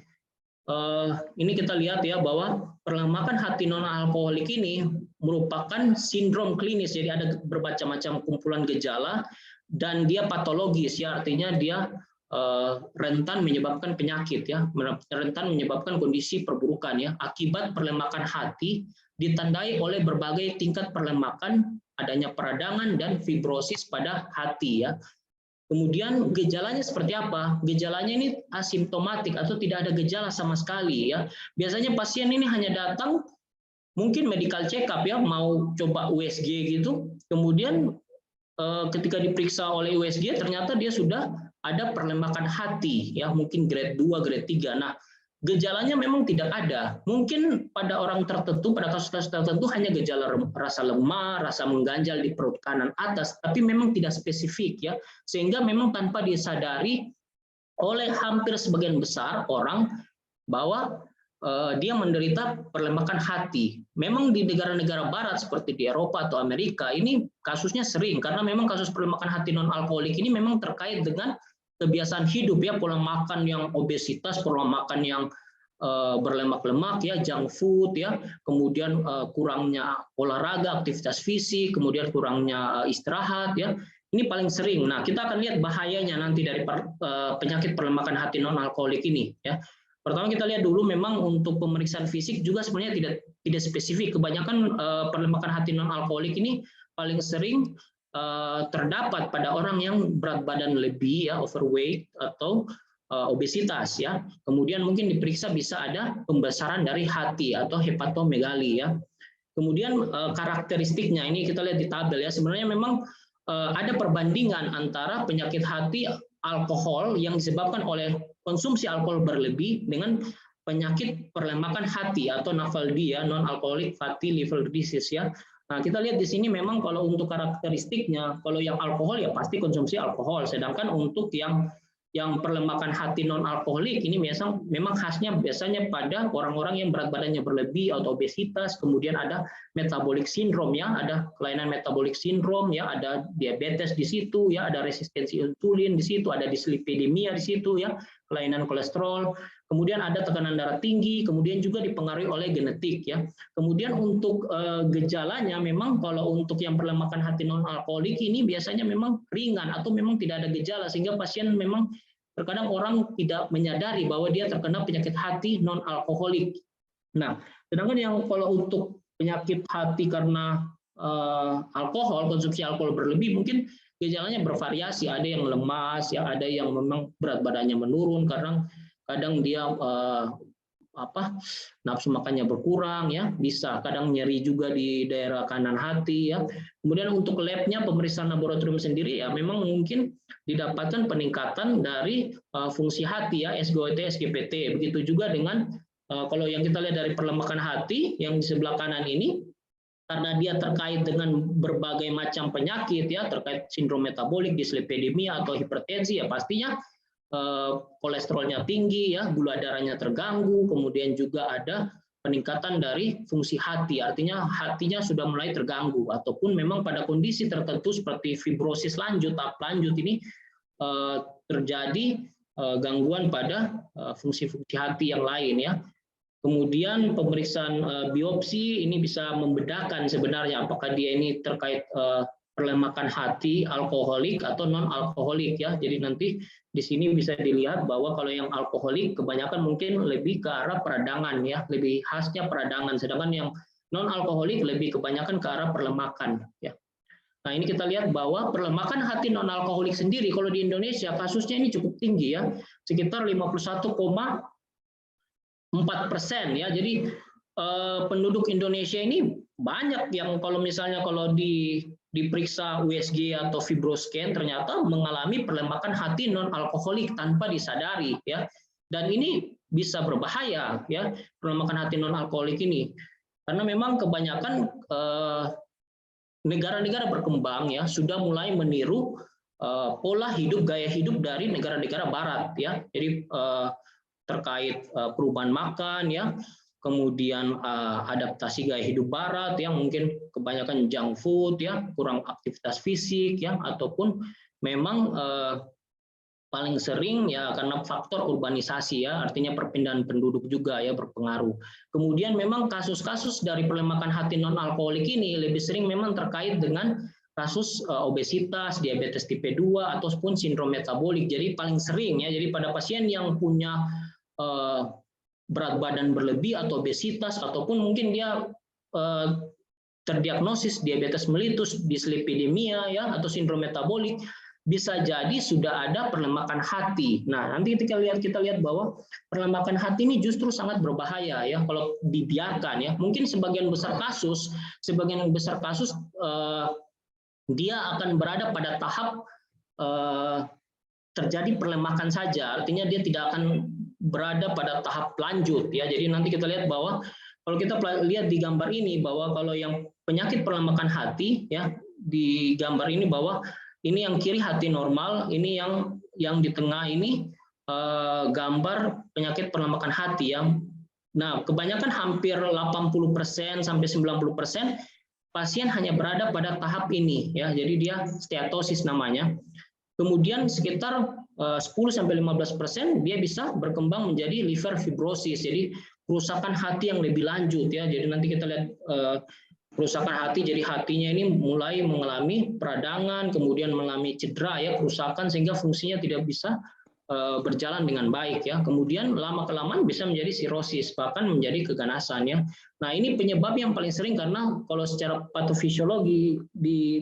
Ini kita lihat ya bahwa perlemakan hati non alkoholik ini merupakan sindrom klinis, jadi ada bermacam-macam kumpulan gejala dan dia patologis ya, artinya dia rentan menyebabkan penyakit ya, rentan menyebabkan kondisi perburukan ya, akibat perlemakan hati ditandai oleh berbagai tingkat perlemakan, adanya peradangan dan fibrosis pada hati ya. Kemudian gejalanya seperti apa? Gejalanya ini asimptomatik atau tidak ada gejala sama sekali ya. Biasanya pasien ini hanya datang mungkin medical check up ya, mau coba USG gitu. Kemudian ketika diperiksa oleh USG ternyata dia sudah ada perlemakan hati ya, mungkin grade 2, grade 3. Nah, gejalanya memang tidak ada. Mungkin pada orang tertentu, pada kasus-kasus tertentu hanya gejala rasa lemah, rasa mengganjal di perut kanan atas, tapi memang tidak spesifik ya. Sehingga memang tanpa disadari oleh hampir sebagian besar orang bahwa dia menderita perlemakan hati. Memang di negara-negara barat seperti di Eropa atau Amerika ini kasusnya sering karena memang kasus perlemakan hati non alkoholik ini memang terkait dengan kebiasaan hidup ya, pola makan yang obesitas, pola makan yang berlemak-lemak ya, junk food ya, kemudian kurangnya olahraga, aktivitas fisik, kemudian kurangnya istirahat ya. Ini paling sering. Nah, kita akan lihat bahayanya nanti dari penyakit perlemakan hati non alkoholik ini ya. Pertama kita lihat dulu memang untuk pemeriksaan fisik juga sebenarnya tidak spesifik. Kebanyakan perlemakan hati non alkoholik ini paling sering terdapat pada orang yang berat badan lebih ya, overweight atau obesitas ya. Kemudian mungkin diperiksa bisa ada pembesaran dari hati atau hepatomegali ya. Kemudian karakteristiknya ini kita lihat di tabel ya. Sebenarnya memang ada perbandingan antara penyakit hati alkohol yang disebabkan oleh konsumsi alkohol berlebih dengan penyakit perlemakan hati atau NAFLD ya, non alcoholic fatty liver disease ya. Nah, kita lihat di sini memang kalau untuk karakteristiknya, kalau yang alkohol ya pasti konsumsi alkohol, sedangkan untuk yang perlemakan hati non alkoholik ini memang khasnya biasanya pada orang-orang yang berat badannya berlebih atau obesitas, kemudian ada metabolic syndrome ya, ada kelainan metabolic syndrome ya, ada diabetes di situ ya, ada resistensi insulin di situ, ada dislipidemia di situ ya, kelainan kolesterol, kemudian ada tekanan darah tinggi, kemudian juga dipengaruhi oleh genetik ya. Kemudian untuk gejalanya memang kalau untuk yang perlemakan hati non alkoholik ini biasanya memang ringan atau memang tidak ada gejala sehingga pasien memang terkadang orang tidak menyadari bahwa dia terkena penyakit hati non alkoholik. Nah, sedangkan yang kalau untuk penyakit hati karena alkohol, konsumsi alkohol berlebih mungkin gejalanya bervariasi, ada yang lemas ya, ada yang memang berat badannya menurun karena kadang dia nafsu makannya berkurang ya, bisa kadang nyeri juga di daerah kanan hati ya. Kemudian untuk labnya pemeriksaan laboratorium sendiri ya memang mungkin didapatkan peningkatan dari fungsi hati ya, SGOT, SGPT. Begitu juga dengan kalau yang kita lihat dari perlemakan hati yang di sebelah kanan ini, karena dia terkait dengan berbagai macam penyakit ya, terkait sindrom metabolik, dislipidemia atau hipertensi ya pastinya kolesterolnya tinggi ya, gula darahnya terganggu, kemudian juga ada peningkatan dari fungsi hati, artinya hatinya sudah mulai terganggu ataupun memang pada kondisi tertentu seperti fibrosis lanjut, tahap lanjut ini terjadi gangguan pada fungsi-fungsi hati yang lain ya. Kemudian pemeriksaan biopsi ini bisa membedakan sebenarnya apakah dia ini terkait perlemakan hati alkoholik atau non alkoholik ya. Jadi nanti di sini bisa dilihat bahwa kalau yang alkoholik kebanyakan mungkin lebih ke arah peradangan ya, lebih khasnya peradangan, sedangkan yang non alkoholik lebih kebanyakan ke arah perlemakan ya. Nah, ini kita lihat bahwa perlemakan hati non alkoholik sendiri kalau di Indonesia kasusnya ini cukup tinggi ya, sekitar 51,4% ya. Jadi penduduk Indonesia ini banyak yang kalau misalnya diperiksa USG atau fibroscan ternyata mengalami perlemakan hati non alkoholik tanpa disadari ya. Dan ini bisa berbahaya ya, perlemakan hati non alkoholik ini. Karena memang kebanyakan negara-negara berkembang ya sudah mulai meniru pola hidup, gaya hidup dari negara-negara barat ya. Jadi terkait perubahan makan ya, kemudian adaptasi gaya hidup barat yang mungkin kebanyakan junk food ya, kurang aktivitas fisik ya, ataupun memang paling sering ya karena faktor urbanisasi ya, artinya perpindahan penduduk juga ya berpengaruh. Kemudian memang kasus-kasus dari perlemakan hati non alkoholik ini lebih sering memang terkait dengan kasus obesitas, diabetes tipe 2 ataupun sindrom metabolik. Jadi paling sering ya, jadi pada pasien yang punya berat badan berlebih atau obesitas ataupun mungkin dia terdiagnosis diabetes mellitus, dislipidemia ya atau sindrom metabolik, bisa jadi sudah ada perlemakan hati. Nah, nanti kita lihat bahwa perlemakan hati ini justru sangat berbahaya ya kalau dibiarkan ya. Mungkin sebagian besar kasus dia akan berada pada tahap terjadi perlemakan saja, artinya dia tidak akan berada pada tahap lanjut ya. Jadi nanti kita lihat bahwa kalau kita lihat di gambar ini bahwa kalau yang penyakit perlemakan hati ya, di gambar ini bahwa ini yang kiri hati normal, ini yang di tengah ini gambar penyakit perlemakan hati ya. Nah, kebanyakan hampir 80% sampai 90% pasien hanya berada pada tahap ini ya. Jadi dia steatosis namanya. Kemudian sekitar 10-15% dia bisa berkembang menjadi liver fibrosis, jadi kerusakan hati yang lebih lanjut ya. Jadi nanti kita lihat kerusakan hati, jadi hatinya ini mulai mengalami peradangan, kemudian mengalami cedera ya, kerusakan sehingga fungsinya tidak bisa berjalan dengan baik ya. Kemudian lama-kelamaan bisa menjadi sirosis, bahkan menjadi keganasan ya. Nah, ini penyebab yang paling sering karena kalau secara patofisiologi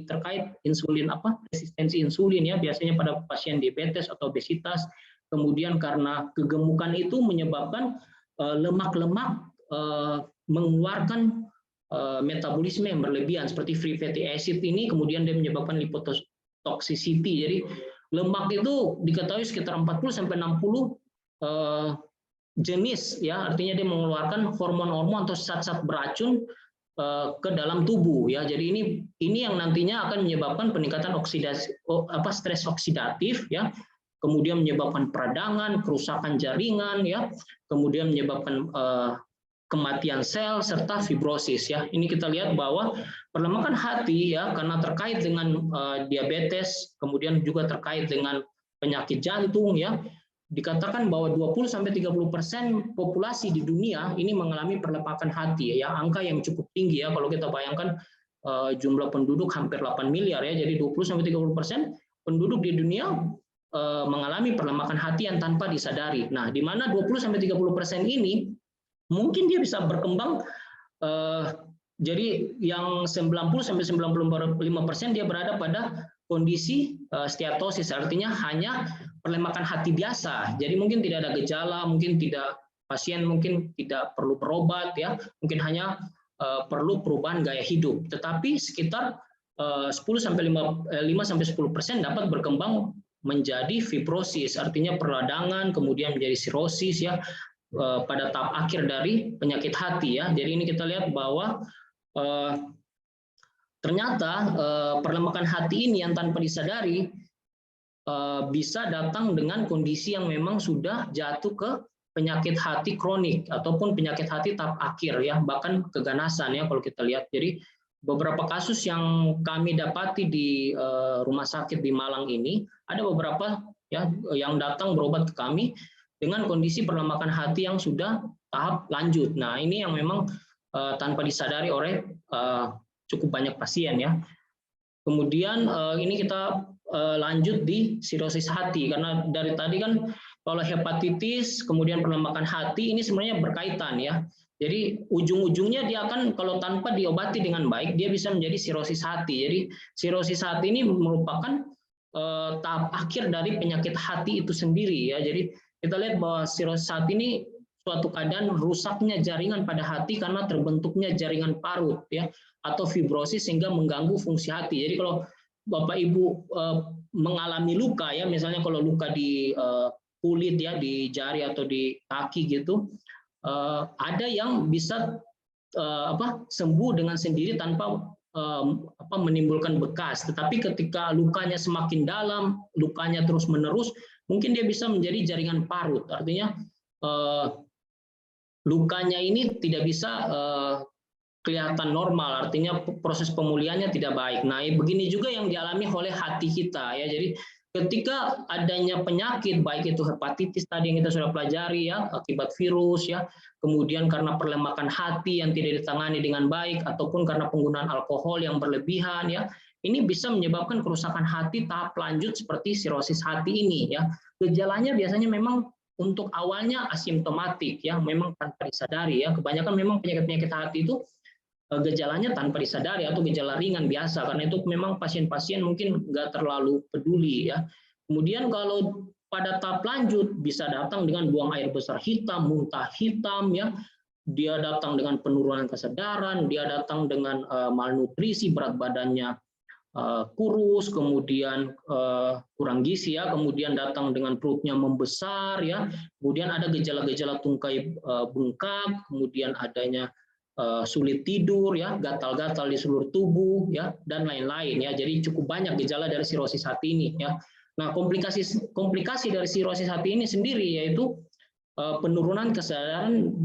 terkait insulin resistensi insulin ya, biasanya pada pasien diabetes atau obesitas. Kemudian karena kegemukan itu menyebabkan lemak-lemak mengeluarkan metabolisme yang berlebihan seperti free fatty acid ini, kemudian dia menyebabkan lipotoxicity. Jadi lemak itu diketahui sekitar 40-60 jenis ya, artinya dia mengeluarkan hormon-hormon atau zat-zat beracun ke dalam tubuh ya. Jadi ini yang nantinya akan menyebabkan peningkatan stres oksidatif ya, kemudian menyebabkan peradangan, kerusakan jaringan ya, kemudian menyebabkan kematian sel serta fibrosis ya. Ini kita lihat bahwa perlemakan hati ya karena terkait dengan diabetes, kemudian juga terkait dengan penyakit jantung ya. Dikatakan bahwa 20-30% populasi di dunia ini mengalami perlemakan hati ya, angka yang cukup tinggi ya kalau kita bayangkan jumlah penduduk hampir 8 miliar ya. Jadi 20-30% penduduk di dunia mengalami perlemakan hati yang tanpa disadari. Nah, di mana 20-30% ini mungkin dia bisa berkembang jadi yang 90-95% dia berada pada kondisi steatosis, artinya hanya perlemakan hati biasa. Jadi mungkin tidak ada gejala, mungkin pasien mungkin tidak perlu berobat ya, mungkin hanya perlu perubahan gaya hidup. Tetapi sekitar 5-10% dapat berkembang menjadi fibrosis, artinya peradangan, kemudian menjadi sirosis ya, pada tahap akhir dari penyakit hati ya. Jadi ini kita lihat bahwa ternyata perlemakan hati ini yang tanpa disadari bisa datang dengan kondisi yang memang sudah jatuh ke penyakit hati kronik ataupun penyakit hati tahap akhir ya, bahkan keganasan ya kalau kita lihat. Jadi beberapa kasus yang kami dapati di rumah sakit di Malang ini, ada beberapa ya yang datang berobat ke kami dengan kondisi perlemakan hati yang sudah tahap lanjut. Nah, ini yang memang tanpa disadari oleh cukup banyak pasien ya. Kemudian ini kita lanjut di sirosis hati, karena dari tadi kan kalau hepatitis kemudian perlemakan hati ini sebenarnya berkaitan ya. Jadi ujung-ujungnya dia akan kalau tanpa diobati dengan baik dia bisa menjadi sirosis hati. Jadi sirosis hati ini merupakan tahap akhir dari penyakit hati itu sendiri ya. Jadi kita lihat bahwa sirosis hati ini suatu keadaan rusaknya jaringan pada hati karena terbentuknya jaringan parut ya atau fibrosis sehingga mengganggu fungsi hati. Jadi kalau Bapak Ibu mengalami luka ya, misalnya kalau luka di kulit ya, di jari atau di kaki gitu, ada yang bisa sembuh dengan sendiri tanpa menimbulkan bekas. Tetapi ketika lukanya semakin dalam, lukanya terus menerus, mungkin dia bisa menjadi jaringan parut. Artinya lukanya ini tidak bisa kelihatan normal, artinya proses pemulihannya tidak baik. Nah, begini juga yang dialami oleh hati kita ya. Jadi ketika adanya penyakit baik itu hepatitis tadi yang kita sudah pelajari ya, akibat virus ya, kemudian karena perlemakan hati yang tidak ditangani dengan baik ataupun karena penggunaan alkohol yang berlebihan ya, ini bisa menyebabkan kerusakan hati tahap lanjut seperti sirosis hati ini ya. Gejalanya biasanya memang untuk awalnya asimptomatik ya, memang tanpa disadari ya. Kebanyakan memang penyakit-penyakit hati itu gejalanya tanpa disadari atau gejala ringan biasa, karena itu memang pasien-pasien mungkin nggak terlalu peduli ya. Kemudian kalau pada tahap lanjut bisa datang dengan buang air besar hitam, muntah hitam ya, dia datang dengan penurunan kesadaran, dia datang dengan malnutrisi, berat badannya kurus, kemudian kurang gizi ya, kemudian datang dengan perutnya membesar ya, kemudian ada gejala-gejala tungkai bengkak, kemudian adanya sulit tidur ya, gatal-gatal di seluruh tubuh ya, dan lain-lain ya. Jadi cukup banyak gejala dari sirosis hati ini ya. Nah, komplikasi dari sirosis hati ini sendiri yaitu penurunan kesadaran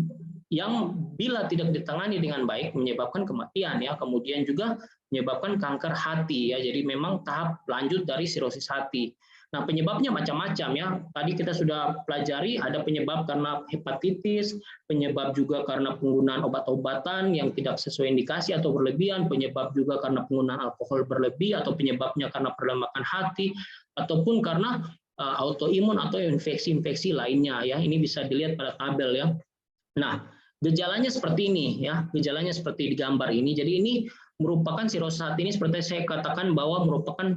yang bila tidak ditangani dengan baik menyebabkan kematian ya, kemudian juga menyebabkan kanker hati ya. Jadi memang tahap lanjut dari sirosis hati. Nah, penyebabnya macam-macam ya. Tadi kita sudah pelajari ada penyebab karena hepatitis, penyebab juga karena penggunaan obat-obatan yang tidak sesuai indikasi atau berlebihan, penyebab juga karena penggunaan alkohol berlebih, atau penyebabnya karena perlemakan hati, ataupun karena autoimun atau infeksi-infeksi lainnya ya. Ini bisa dilihat pada tabel ya. Nah, gejalanya seperti ini ya, gejalanya seperti di gambar ini. Jadi ini merupakan sirosis hati ini seperti saya katakan bahwa merupakan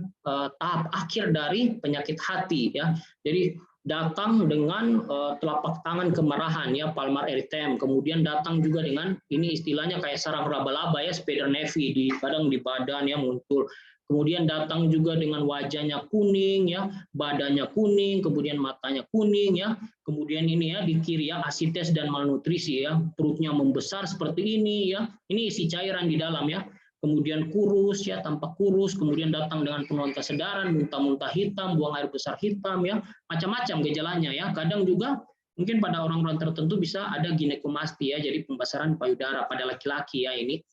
tahap akhir dari penyakit hati ya. Jadi datang dengan telapak tangan kemerahan ya, palmar erythema, kemudian datang juga dengan ini istilahnya kayak sarang laba-laba ya, spider nevi di kadang di badan ya muncul. Kemudian datang juga dengan wajahnya kuning ya, badannya kuning, kemudian matanya kuning ya. Kemudian ini ya di kiri ya, asites dan malnutrisi ya, perutnya membesar seperti ini ya. Ini isi cairan di dalam ya. Kemudian kurus ya, tampak kurus, kemudian datang dengan penurunan kesadaran, muntah-muntah hitam, buang air besar hitam ya, macam-macam gejalanya ya. Kadang juga mungkin pada orang-orang tertentu bisa ada ginekomasti ya, jadi pembesaran payudara pada laki-laki ya ini.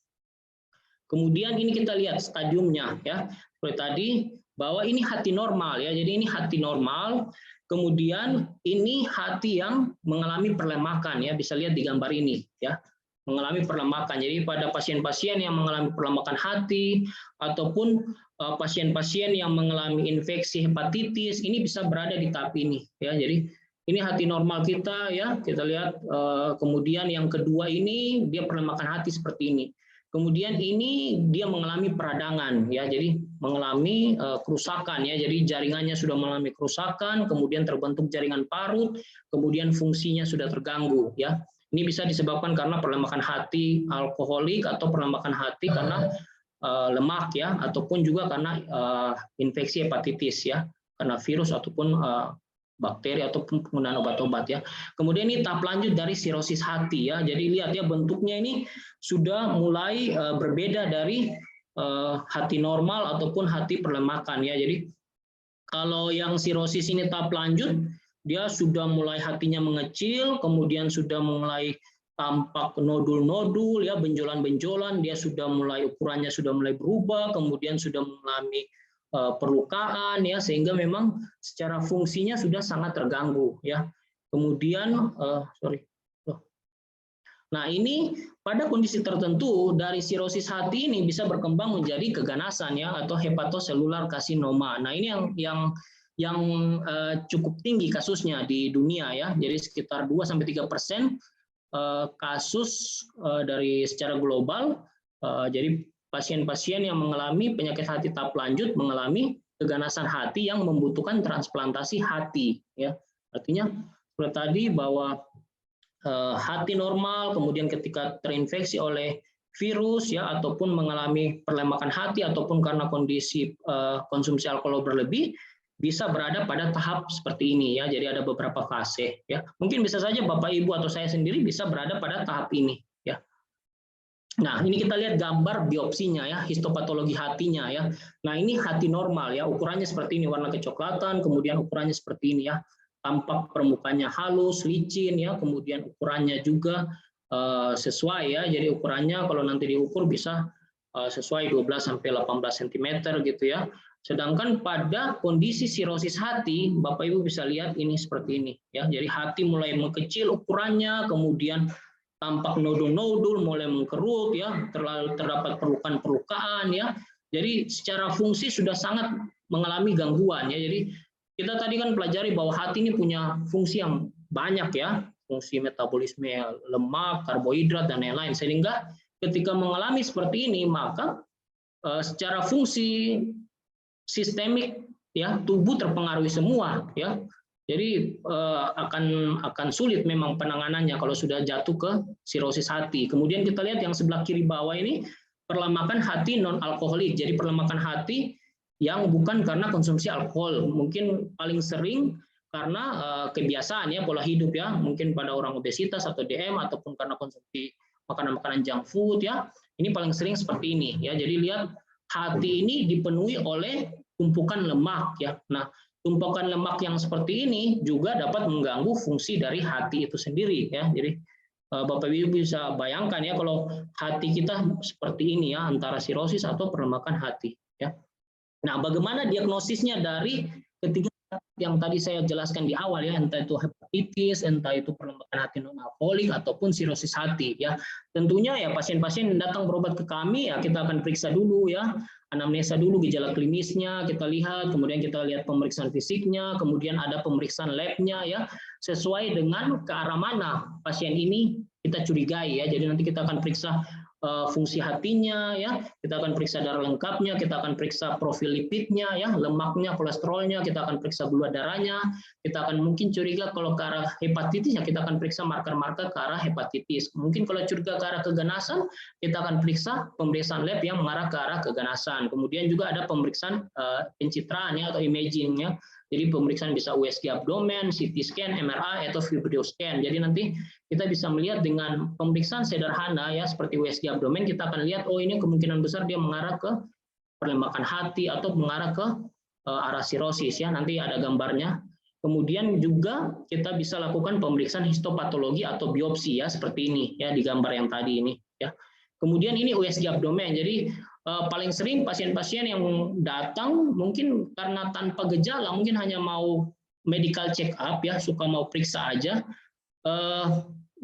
Kemudian ini kita lihat stadiumnya ya, seperti tadi bahwa ini hati normal ya, jadi ini hati normal. Kemudian ini hati yang mengalami perlemakan ya, bisa lihat di gambar ini ya, mengalami perlemakan. Jadi pada pasien-pasien yang mengalami perlemakan hati ataupun pasien-pasien yang mengalami infeksi hepatitis ini bisa berada di tahap ini ya. Jadi ini hati normal kita ya, kita lihat. Kemudian yang kedua ini dia perlemakan hati seperti ini. Kemudian ini dia mengalami peradangan ya, jadi mengalami kerusakan ya, jadi jaringannya sudah mengalami kerusakan, kemudian terbentuk jaringan parut, kemudian fungsinya sudah terganggu ya. Ini bisa disebabkan karena perlemakan hati alkoholik atau perlemakan hati karena lemak ya, ataupun juga karena infeksi hepatitis ya, karena virus ataupun bakteri ataupun penggunaan obat-obat ya. Kemudian ini tahap lanjut dari sirosis hati ya. Jadi lihat ya, bentuknya ini sudah mulai berbeda dari hati normal ataupun hati perlemakan ya. Jadi kalau yang sirosis ini tahap lanjut, dia sudah mulai hatinya mengecil, kemudian sudah mulai tampak nodul-nodul ya, benjolan-benjolan, dia sudah mulai ukurannya sudah mulai berubah, kemudian sudah mengalami perlukaan ya, sehingga memang secara fungsinya sudah sangat terganggu ya. Kemudian nah ini pada kondisi tertentu dari sirosis hati ini bisa berkembang menjadi keganasan ya, atau hepatoselular karsinoma. Nah ini yang cukup tinggi kasusnya di dunia ya, jadi sekitar 2-3% kasus dari secara global. Jadi pasien-pasien yang mengalami penyakit hati tahap lanjut mengalami keganasan hati yang membutuhkan transplantasi hati. Ya, artinya seperti tadi bahwa hati normal, kemudian ketika terinfeksi oleh virus ya ataupun mengalami perlemakan hati ataupun karena kondisi konsumsi alkohol berlebih bisa berada pada tahap seperti ini ya. Jadi ada beberapa fase ya. Mungkin bisa saja Bapak Ibu atau saya sendiri bisa berada pada tahap ini ya. Nah, ini kita lihat gambar biopsinya ya, histopatologi hatinya ya. Nah, ini hati normal ya, ukurannya seperti ini, warna kecoklatan, kemudian ukurannya seperti ini ya. Tampak permukaannya halus, licin ya, kemudian ukurannya juga sesuai ya. Jadi ukurannya kalau nanti diukur bisa sesuai 12 sampai 18 cm gitu ya. Sedangkan pada kondisi sirosis hati, Bapak Ibu bisa lihat ini seperti ini ya. Jadi hati mulai mengecil ukurannya, kemudian tampak nodul-nodul mulai mengkerut ya, terdapat perlukaan-perlukaan ya. Jadi secara fungsi sudah sangat mengalami gangguan ya. Jadi kita tadi kan pelajari bahwa hati ini punya fungsi yang banyak ya, fungsi metabolisme lemak, karbohidrat dan lain-lain. Sehingga ketika mengalami seperti ini maka secara fungsi sistemik ya tubuh terpengaruhi semua ya. Jadi akan sulit memang penanganannya kalau sudah jatuh ke sirosis hati. Kemudian kita lihat yang sebelah kiri bawah ini perlemakan hati non alkoholik. Jadi perlemakan hati yang bukan karena konsumsi alkohol. Mungkin paling sering karena kebiasaan ya, pola hidup ya. Mungkin pada orang obesitas atau DM ataupun karena konsumsi makanan-makanan junk food ya. Ini paling sering seperti ini ya. Jadi lihat hati ini dipenuhi oleh tumpukan lemak ya. Nah, tumpukan lemak yang seperti ini juga dapat mengganggu fungsi dari hati itu sendiri ya. Jadi Bapak Ibu bisa bayangkan ya kalau hati kita seperti ini ya, antara sirosis atau perlemakan hati ya. Nah, bagaimana diagnosisnya dari ketiga yang tadi saya jelaskan di awal ya, entah itu hepatitis, entah itu perlemakan hati non alkoholik ataupun sirosis hati ya. Tentunya ya pasien-pasien yang datang berobat ke kami ya kita akan periksa dulu ya, anamnesa dulu, gejala klinisnya kita lihat, kemudian kita lihat pemeriksaan fisiknya, kemudian ada pemeriksaan labnya ya, sesuai dengan ke arah mana pasien ini kita curigai ya. Jadi nanti kita akan periksa fungsi hatinya ya, kita akan periksa darah lengkapnya, kita akan periksa profil lipidnya ya, lemaknya, kolesterolnya, kita akan periksa gula darahnya, kita akan mungkin curiga kalau ke arah hepatitis ya kita akan periksa marker-marker ke arah hepatitis. Mungkin kalau curiga ke arah keganasan, kita akan periksa pemeriksaan lab yang mengarah ke arah keganasan. Kemudian juga ada pemeriksaan pencitraan ya atau imaging ya. Jadi pemeriksaan bisa USG abdomen, CT scan, MRI atau video scan. Jadi nanti kita bisa melihat dengan pemeriksaan sederhana ya seperti USG abdomen, kita akan lihat oh ini kemungkinan besar dia mengarah ke perlemakan hati atau mengarah ke arah sirosis ya. Nanti ada gambarnya. Kemudian juga kita bisa lakukan pemeriksaan histopatologi atau biopsi ya seperti ini ya di gambar yang tadi ini ya. Kemudian ini USG abdomen. Jadi paling sering pasien-pasien yang datang mungkin karena tanpa gejala, mungkin hanya mau medical check up ya, suka mau periksa aja.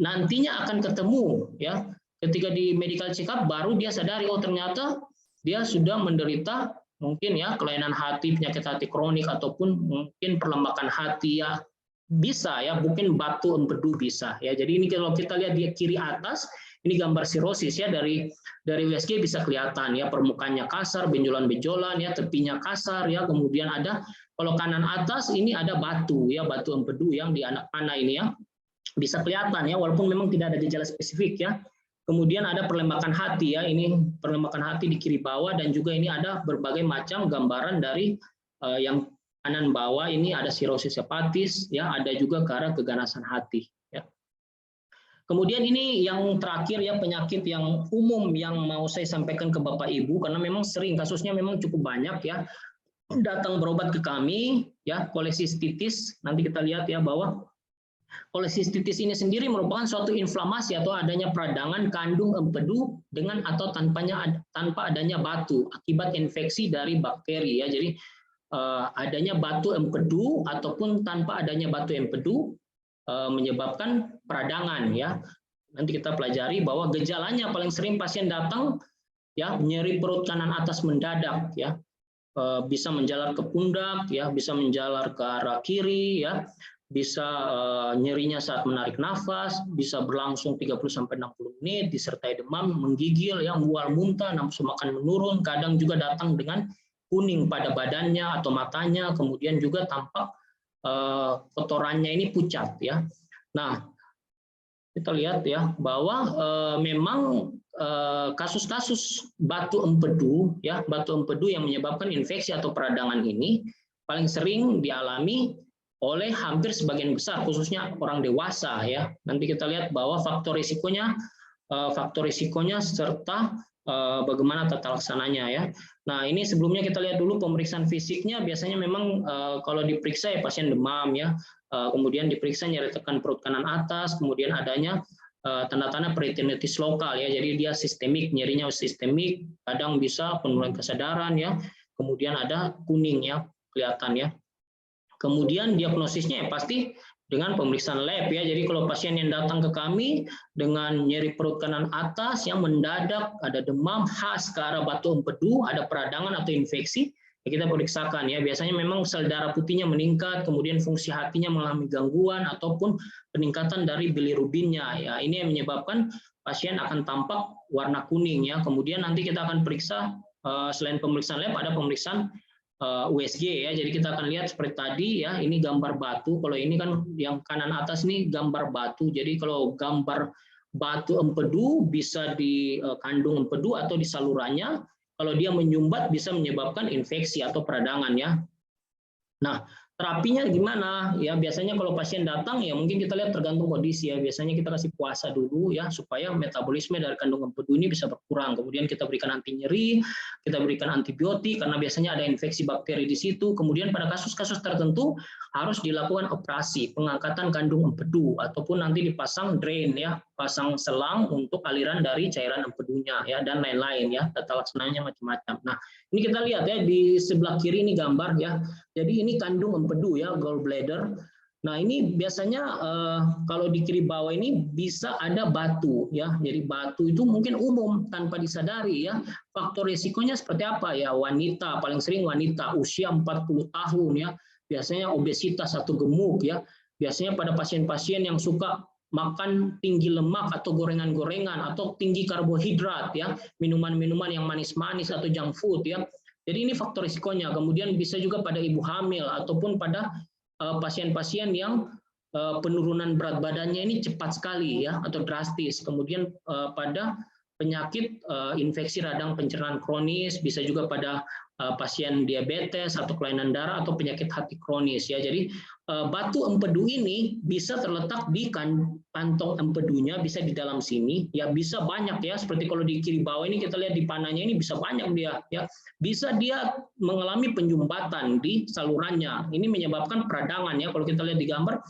Nantinya akan ketemu ya, ketika di medical check up baru dia sadari oh ternyata dia sudah menderita mungkin ya kelainan hati, penyakit hati kronik ataupun mungkin perlemakan hati ya, bisa ya, mungkin batu empedu bisa ya. Jadi ini kalau kita lihat di kiri atas ini gambar sirosis ya, dari USG bisa kelihatan ya, permukaannya kasar, benjolan-benjolan ya, tepinya kasar ya, kemudian ada kalau kanan atas ini ada batu ya, batu empedu yang di anak panah ini ya, bisa kelihatan ya, walaupun memang tidak ada gejala spesifik ya. Kemudian ada perlemakan hati ya, ini perlemakan hati di kiri bawah, dan juga ini ada berbagai macam gambaran dari yang kanan bawah ini ada sirosis hepatis ya, ada juga ke arah keganasan hati ya. Kemudian ini yang terakhir ya, penyakit yang umum yang mau saya sampaikan ke Bapak Ibu karena memang sering kasusnya memang cukup banyak ya, datang berobat ke kami ya, kolesistitis. Nanti kita lihat ya bahwa kolesistitis ini sendiri merupakan suatu inflamasi atau adanya peradangan kandung empedu dengan atau tanpa adanya batu akibat infeksi dari bakteri ya. Jadi adanya batu empedu ataupun tanpa adanya batu empedu menyebabkan peradangan ya. Nanti kita pelajari bahwa gejalanya paling sering pasien datang ya, nyeri perut kanan atas mendadak ya, bisa menjalar ke pundak ya, bisa menjalar ke arah kiri ya, bisa nyerinya saat menarik nafas, bisa berlangsung 30-60 menit, disertai demam, menggigil, ya, mual muntah, nafsu makan menurun, kadang juga datang dengan kuning pada badannya atau matanya, kemudian juga tampak kotorannya ini pucat, ya. Nah, kita lihat ya bahwa memang kasus-kasus batu empedu, ya, batu empedu yang menyebabkan infeksi atau peradangan ini paling sering dialami oleh hampir sebagian besar, khususnya orang dewasa, ya. Nanti kita lihat bahwa faktor risikonya serta bagaimana tata laksananya, ya. Nah, ini sebelumnya kita lihat dulu pemeriksaan fisiknya. Biasanya memang kalau diperiksa ya pasien demam, ya, kemudian diperiksa nyeri tekan perut kanan atas, kemudian adanya tanda-tanda peritonitis lokal, ya, jadi dia sistemik, nyerinya sistemik, kadang bisa penurunan kesadaran, ya, kemudian ada kuning, ya, kelihatan, ya. Kemudian diagnosisnya ya pasti dengan pemeriksaan lab, ya. Jadi kalau pasien yang datang ke kami dengan nyeri perut kanan atas yang mendadak, ada demam khas ke arah batu empedu, ada peradangan atau infeksi, ya kita periksakan, ya. Biasanya memang sel darah putihnya meningkat, kemudian fungsi hatinya mengalami gangguan ataupun peningkatan dari bilirubinnya, ya. Ini yang menyebabkan pasien akan tampak warna kuning, ya. Kemudian nanti kita akan periksa selain pemeriksaan lab ada pemeriksaan USG, ya. Jadi kita akan lihat seperti tadi, ya, ini gambar batu. Kalau ini kan yang kanan atas ini gambar batu. Jadi kalau gambar batu empedu bisa di kandung empedu atau di salurannya. Kalau dia menyumbat bisa menyebabkan infeksi atau peradangan, ya. Nah, terapinya gimana? Ya, biasanya kalau pasien datang ya mungkin kita lihat tergantung kondisi, ya. Biasanya kita kasih puasa dulu, ya, supaya metabolisme dari kandung empedu ini bisa berkurang. Kemudian kita berikan anti nyeri, kita berikan antibiotik karena biasanya ada infeksi bakteri di situ. Kemudian pada kasus-kasus tertentu harus dilakukan operasi pengangkatan kandung empedu ataupun nanti dipasang drain, ya, pasang selang untuk aliran dari cairan empedunya, ya, dan lain-lain, ya. Tata laksananya macam-macam. Nah, ini kita lihat, ya, di sebelah kiri ini gambar, ya. Jadi ini kandung empedu, ya, gallbladder. Nah, ini biasanya kalau di kiri bawah ini bisa ada batu, ya. Jadi batu itu mungkin umum tanpa disadari, ya. Faktor risikonya seperti apa, ya? Wanita, paling sering wanita usia 40 tahun, ya. Biasanya obesitas atau gemuk, ya. Biasanya pada pasien-pasien yang suka makan tinggi lemak atau gorengan-gorengan atau tinggi karbohidrat, ya. Minuman-minuman yang manis-manis atau junk food, ya. Jadi ini faktor risikonya. Kemudian bisa juga pada ibu hamil ataupun pada pasien-pasien yang penurunan berat badannya ini cepat sekali, ya, atau drastis. Kemudian pada penyakit infeksi radang pencernaan kronis, bisa juga pada pasien diabetes atau kelainan darah atau penyakit hati kronis, ya. Jadi batu empedu ini bisa terletak di kantong empedunya, bisa di dalam sini, ya, bisa banyak, ya, seperti kalau di kiri bawah ini kita lihat di panahnya ini bisa banyak dia, ya. Bisa dia mengalami penyumbatan di salurannya. Ini menyebabkan peradangan, ya. Kalau kita lihat di gambar,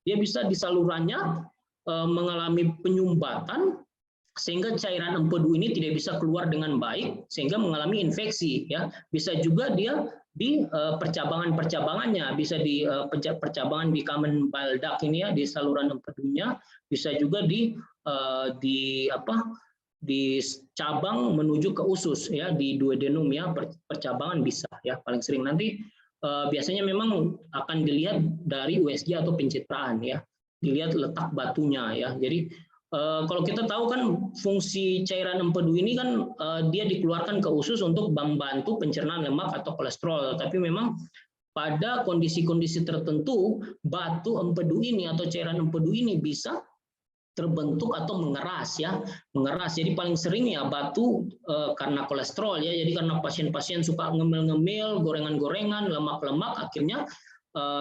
dia bisa di salurannya mengalami penyumbatan sehingga cairan empedu ini tidak bisa keluar dengan baik sehingga mengalami infeksi, ya. Bisa juga dia di percabangan-percabangannya, bisa di percabangan di common bile duct ini, ya, di saluran empedunya, bisa juga di cabang menuju ke usus, ya, di duodenum, ya, percabangan bisa, ya, paling sering. Nanti biasanya memang akan dilihat dari USG atau pencitraan, ya, dilihat letak batunya, ya. Jadi kalau kita tahu kan fungsi cairan empedu ini kan dia dikeluarkan ke usus untuk membantu pencernaan lemak atau kolesterol. Tapi memang pada kondisi-kondisi tertentu batu empedu ini atau cairan empedu ini bisa terbentuk atau mengeras, ya, mengeras. Jadi paling sering ya batu karena kolesterol, ya. Jadi karena pasien-pasien suka ngemil-ngemil, gorengan-gorengan, lemak-lemak, akhirnya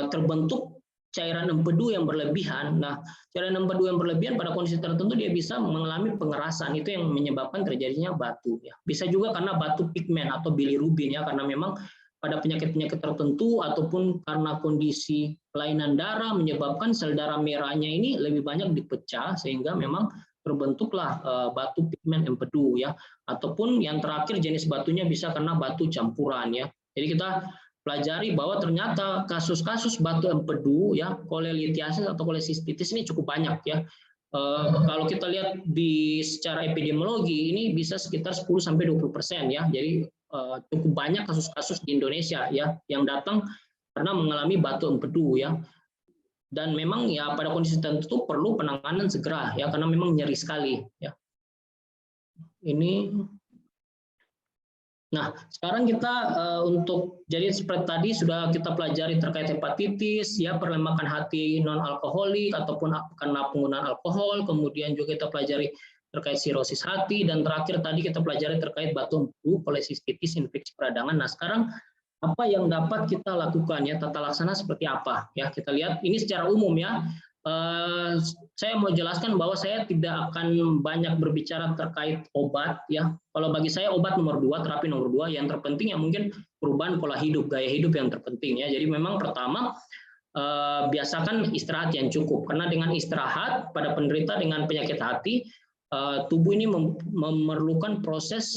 terbentuk cairan empedu yang berlebihan. Nah, cairan empedu yang berlebihan pada kondisi tertentu dia bisa mengalami pengerasan, itu yang menyebabkan terjadinya batu, ya. Bisa juga karena batu pigmen atau bilirubin, ya, karena memang pada penyakit-penyakit tertentu ataupun karena kondisi kelainan darah menyebabkan sel darah merahnya ini lebih banyak dipecah sehingga memang terbentuklah batu pigmen empedu, ya. Ataupun yang terakhir jenis batunya bisa karena batu campuran, ya. Jadi kita pelajari bahwa ternyata kasus-kasus batu empedu, ya, kolelitiasis atau kolesistitis ini cukup banyak, ya. Kalau kita lihat di secara epidemiologi ini bisa sekitar 10-20%, ya. Jadi cukup banyak kasus-kasus di Indonesia, ya, yang datang karena mengalami batu empedu, ya. dan memang ya pada kondisi tertentu perlu penanganan segera ya karena memang nyeri sekali ya. Ini nah, sekarang kita untuk jadi seperti tadi sudah kita pelajari terkait hepatitis, ya pelembakan hati non alkoholik ataupun karena penggunaan alkohol, kemudian juga kita pelajari terkait sirosis hati, dan terakhir tadi kita pelajari terkait batu empedu, kolesistitis, infeksi peradangan. Nah, sekarang apa yang dapat kita lakukan ya, tata laksana seperti apa ya, kita lihat ini secara umum ya. Saya mau jelaskan bahwa saya tidak akan banyak berbicara terkait obat ya. Kalau bagi saya obat nomor 2, terapi nomor 2, yang terpenting yang mungkin perubahan pola hidup, gaya hidup yang terpenting ya. Jadi memang pertama biasakan istirahat yang cukup, karena dengan istirahat pada penderita dengan penyakit hati tubuh ini memerlukan proses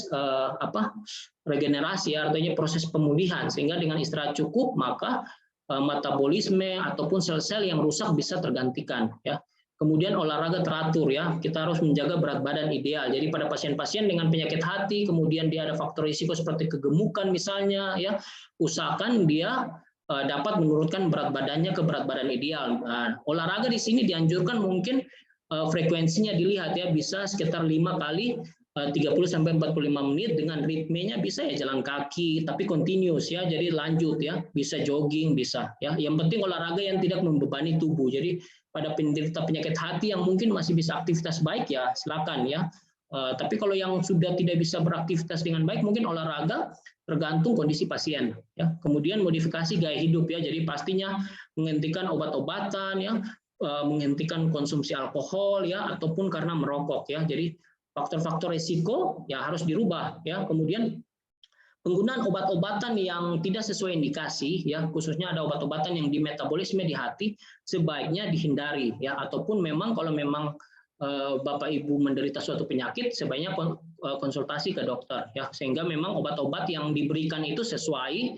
regenerasi, artinya proses pemulihan, sehingga dengan istirahat cukup maka metabolisme ataupun sel-sel yang rusak bisa tergantikan ya. Kemudian olahraga teratur ya, kita harus menjaga berat badan ideal. Jadi pada pasien-pasien dengan penyakit hati kemudian dia ada faktor risiko seperti kegemukan misalnya ya, usahakan dia dapat menurunkan berat badannya ke berat badan ideal. Nah, olahraga di sini dianjurkan mungkin frekuensinya dilihat ya, bisa sekitar 5 kali 30-45 menit dengan ritmenya bisa ya jalan kaki tapi continuous ya, jadi lanjut ya, bisa jogging bisa ya, yang penting olahraga yang tidak membebani tubuh. Jadi pada penderita penyakit hati yang mungkin masih bisa aktivitas baik ya silakan ya, tapi kalau yang sudah tidak bisa beraktivitas dengan baik mungkin olahraga tergantung kondisi pasien ya. Kemudian modifikasi gaya hidup ya, jadi pastinya menghentikan obat-obatan ya, menghentikan konsumsi alkohol ya ataupun karena merokok ya. Jadi faktor-faktor risiko ya harus dirubah ya. Kemudian penggunaan obat-obatan yang tidak sesuai indikasi ya, khususnya ada obat-obatan yang di metabolisme di hati sebaiknya dihindari ya, ataupun memang kalau memang Bapak Ibu menderita suatu penyakit sebaiknya konsultasi ke dokter ya, sehingga memang obat-obat yang diberikan itu sesuai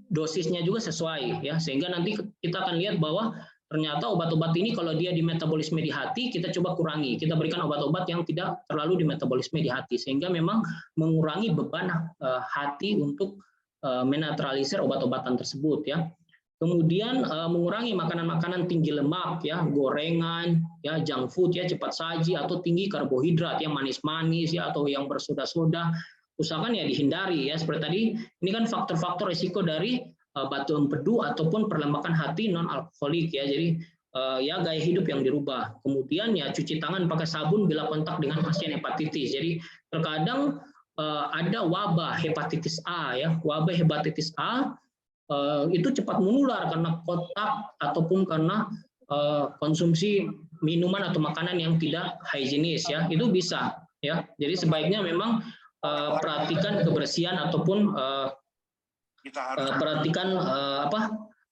dosisnya juga sesuai ya, sehingga nanti kita akan lihat bahwa ternyata obat-obat ini kalau dia di metabolisme di hati, kita coba kurangi. Kita berikan obat-obat yang tidak terlalu di metabolisme di hati, sehingga memang mengurangi beban hati untuk menetralisir obat-obatan tersebut ya. Kemudian mengurangi makanan-makanan tinggi lemak ya, gorengan ya, junk food ya, cepat saji atau tinggi karbohidrat yang manis-manis ya atau yang bersoda-soda. Usahakan ya dihindari ya. Seperti tadi, ini kan faktor-faktor risiko dari batu empedu ataupun perlembakan hati non alkoholik ya. Jadi ya gaya hidup yang dirubah. Kemudian ya cuci tangan pakai sabun bila kontak dengan pasien hepatitis. Jadi terkadang ada wabah hepatitis A ya. Wabah hepatitis A itu cepat menular karena kontak ataupun karena konsumsi minuman atau makanan yang tidak higienis ya. Itu bisa ya. Jadi sebaiknya memang perhatikan kebersihan ataupun perhatikan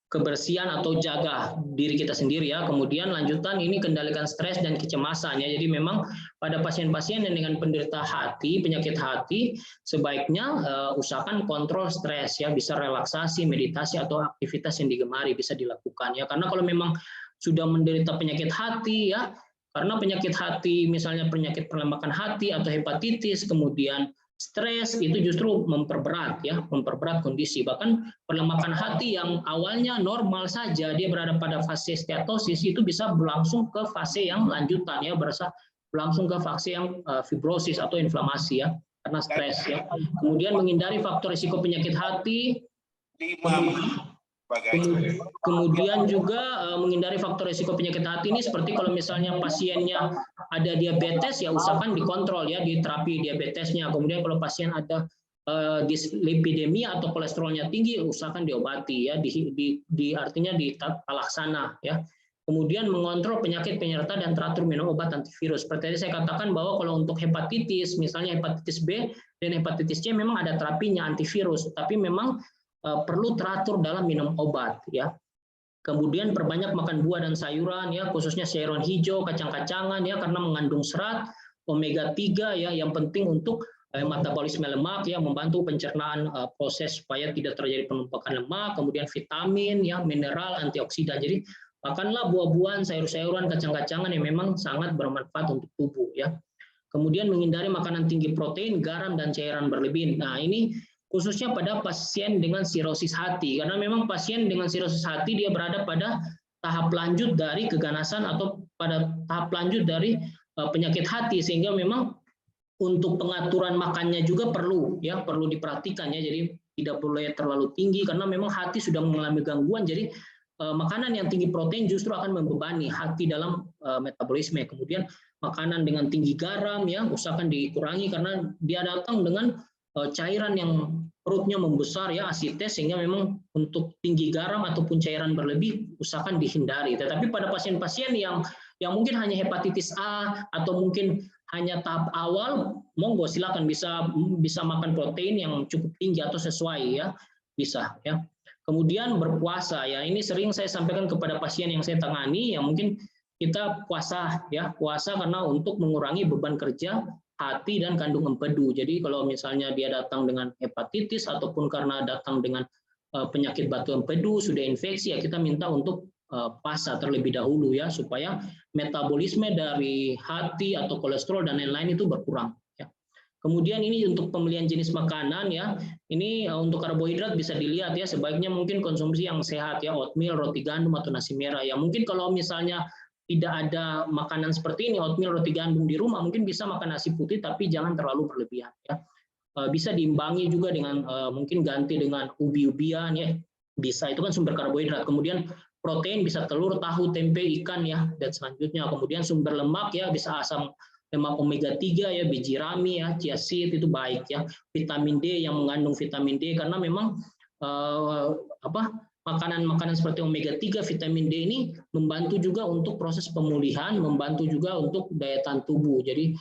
kebersihan atau jaga diri kita sendiri ya. Kemudian lanjutan ini kendalikan stres dan kecemasan ya. Jadi memang pada pasien-pasien yang dengan penderita hati, penyakit hati, sebaiknya usahakan kontrol stres ya, bisa relaksasi, meditasi atau aktivitas yang digemari bisa dilakukan ya. Karena kalau memang sudah menderita penyakit hati ya, karena penyakit hati misalnya penyakit perlembakan hati atau hepatitis, kemudian stres itu justru memperberat ya, memperberat kondisi. Bahkan perlembakan hati yang awalnya normal saja, dia berada pada fase steatosis, itu bisa berlangsung ke fase yang lanjutan ya, berlangsung ke fase yang fibrosis atau inflamasi ya, karena stres ya. Kemudian menghindari faktor risiko penyakit hati. Kemudian juga menghindari faktor risiko penyakit hati ini seperti kalau misalnya pasiennya ada diabetes ya usahakan dikontrol ya, di terapi diabetesnya. Kemudian kalau pasien ada dislipidemia atau kolesterolnya tinggi usahakan diobati ya, artinya ditalaksana ya. Kemudian mengontrol penyakit penyerta dan teratur minum obat antivirus. Seperti tadi saya katakan bahwa kalau untuk hepatitis, misalnya hepatitis B dan hepatitis C memang ada terapinya antivirus, tapi memang perlu teratur dalam minum obat ya. Kemudian perbanyak makan buah dan sayuran ya, khususnya sayuran hijau, kacang-kacangan ya, karena mengandung serat, omega 3 ya, yang penting untuk metabolisme lemak ya, membantu pencernaan proses supaya tidak terjadi penumpukan lemak, kemudian vitamin ya, mineral, antioksidan. Jadi makanlah buah-buahan, sayur-sayuran, kacang-kacangan yang memang sangat bermanfaat untuk tubuh ya. Kemudian menghindari makanan tinggi protein, garam dan cairan berlebih. Nah, ini khususnya pada pasien dengan sirosis hati, karena memang pasien dengan sirosis hati dia berada pada tahap lanjut dari keganasan atau pada tahap lanjut dari penyakit hati, sehingga memang untuk pengaturan makannya juga perlu diperhatikan ya. Jadi tidak boleh terlalu tinggi karena memang hati sudah mengalami gangguan. Jadi makanan yang tinggi protein justru akan membebani hati dalam metabolisme. Kemudian makanan dengan tinggi garam ya usahakan dikurangi karena dia datang dengan cairan yang perutnya membesar ya, asites, sehingga memang untuk tinggi garam ataupun cairan berlebih usahakan dihindari. Tetapi pada pasien-pasien yang mungkin hanya hepatitis A atau mungkin hanya tahap awal, monggo silakan bisa makan protein yang cukup tinggi atau sesuai ya, bisa ya. Kemudian berpuasa ya, ini sering saya sampaikan kepada pasien yang saya tangani yang mungkin kita puasa ya, puasa karena untuk mengurangi beban kerja hati dan kandung empedu. Jadi kalau misalnya dia datang dengan hepatitis ataupun karena datang dengan penyakit batu empedu sudah infeksi ya, kita minta untuk puasa terlebih dahulu ya, supaya metabolisme dari hati atau kolesterol dan lain-lain itu berkurang ya. Kemudian ini untuk pemilihan jenis makanan ya, ini untuk karbohidrat bisa dilihat ya, sebaiknya mungkin konsumsi yang sehat ya, oatmeal, roti gandum atau nasi merah ya. Mungkin kalau misalnya tidak ada makanan seperti ini, oatmeal, roti gandum di rumah, mungkin bisa makan nasi putih tapi jangan terlalu berlebihan ya. Bisa diimbangi juga dengan mungkin ganti dengan ubi-ubian ya, bisa, itu kan sumber karbohidrat. Kemudian protein bisa telur, tahu, tempe, ikan ya, dan selanjutnya. Kemudian sumber lemak ya, bisa asam lemak omega 3 ya, biji rami ya, chia seed itu baik ya. Vitamin D yang mengandung vitamin D karena memang makanan-makanan seperti omega 3, vitamin D ini membantu juga untuk proses pemulihan, membantu juga untuk daya tahan tubuh. Jadi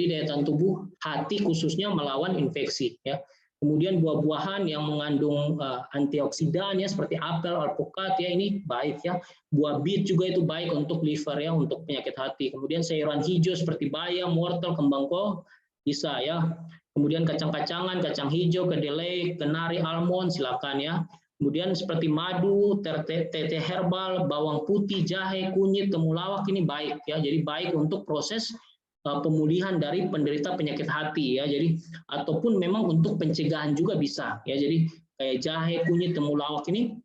daya tahan tubuh hati khususnya melawan infeksi ya. Kemudian buah-buahan yang mengandung antioksidan ya, seperti apel, alpukat ya, ini baik ya. Buah bit juga itu baik untuk liver ya, untuk penyakit hati. Kemudian sayuran hijau seperti bayam, wortel, kembang kol bisa ya. Kemudian kacang-kacangan, kacang hijau, kedelai, kenari, almond silakan ya. Kemudian seperti madu, teh herbal, bawang putih, jahe, kunyit, temulawak ini baik ya. Jadi baik untuk proses pemulihan dari penderita penyakit hati ya. Jadi ataupun memang untuk pencegahan juga bisa ya. Jadi kayak jahe, kunyit, temulawak ini,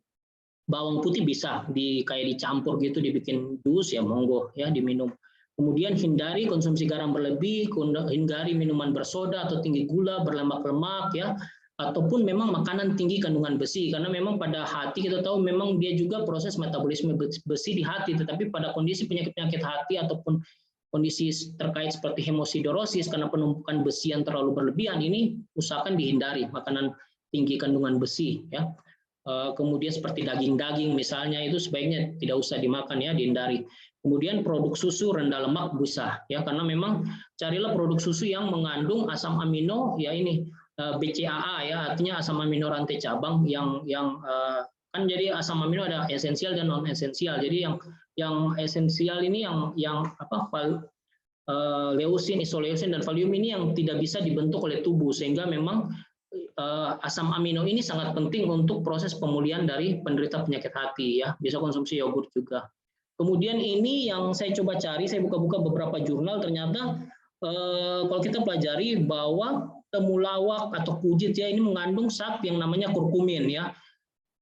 bawang putih bisa kayak dicampur gitu, dibikin jus ya, monggo ya diminum. Kemudian hindari konsumsi garam berlebih, hindari minuman bersoda atau tinggi gula, berlemak-lemak ya, ataupun memang makanan tinggi kandungan besi, karena memang pada hati kita tahu memang dia juga proses metabolisme besi di hati, tetapi pada kondisi penyakit-penyakit hati ataupun kondisi terkait seperti hemosidorosis karena penumpukan besi yang terlalu berlebihan, ini usahakan dihindari makanan tinggi kandungan besi ya. Kemudian seperti daging-daging misalnya itu sebaiknya tidak usah dimakan ya, dihindari. Kemudian produk susu rendah lemak bisa ya, karena memang carilah produk susu yang mengandung asam amino ya, ini BCAA ya, artinya asam amino rantai cabang yang kan jadi asam amino ada esensial dan non esensial. Jadi yang esensial ini yang leusin, isoleusin dan valium ini yang tidak bisa dibentuk oleh tubuh, sehingga memang asam amino ini sangat penting untuk proses pemulihan dari penderita penyakit hati ya. Bisa konsumsi yogurt juga. Kemudian ini yang saya coba cari, saya buka-buka beberapa jurnal, ternyata kalau kita pelajari bahwa temulawak atau kujit ya, ini mengandung zat yang namanya kurkumin ya.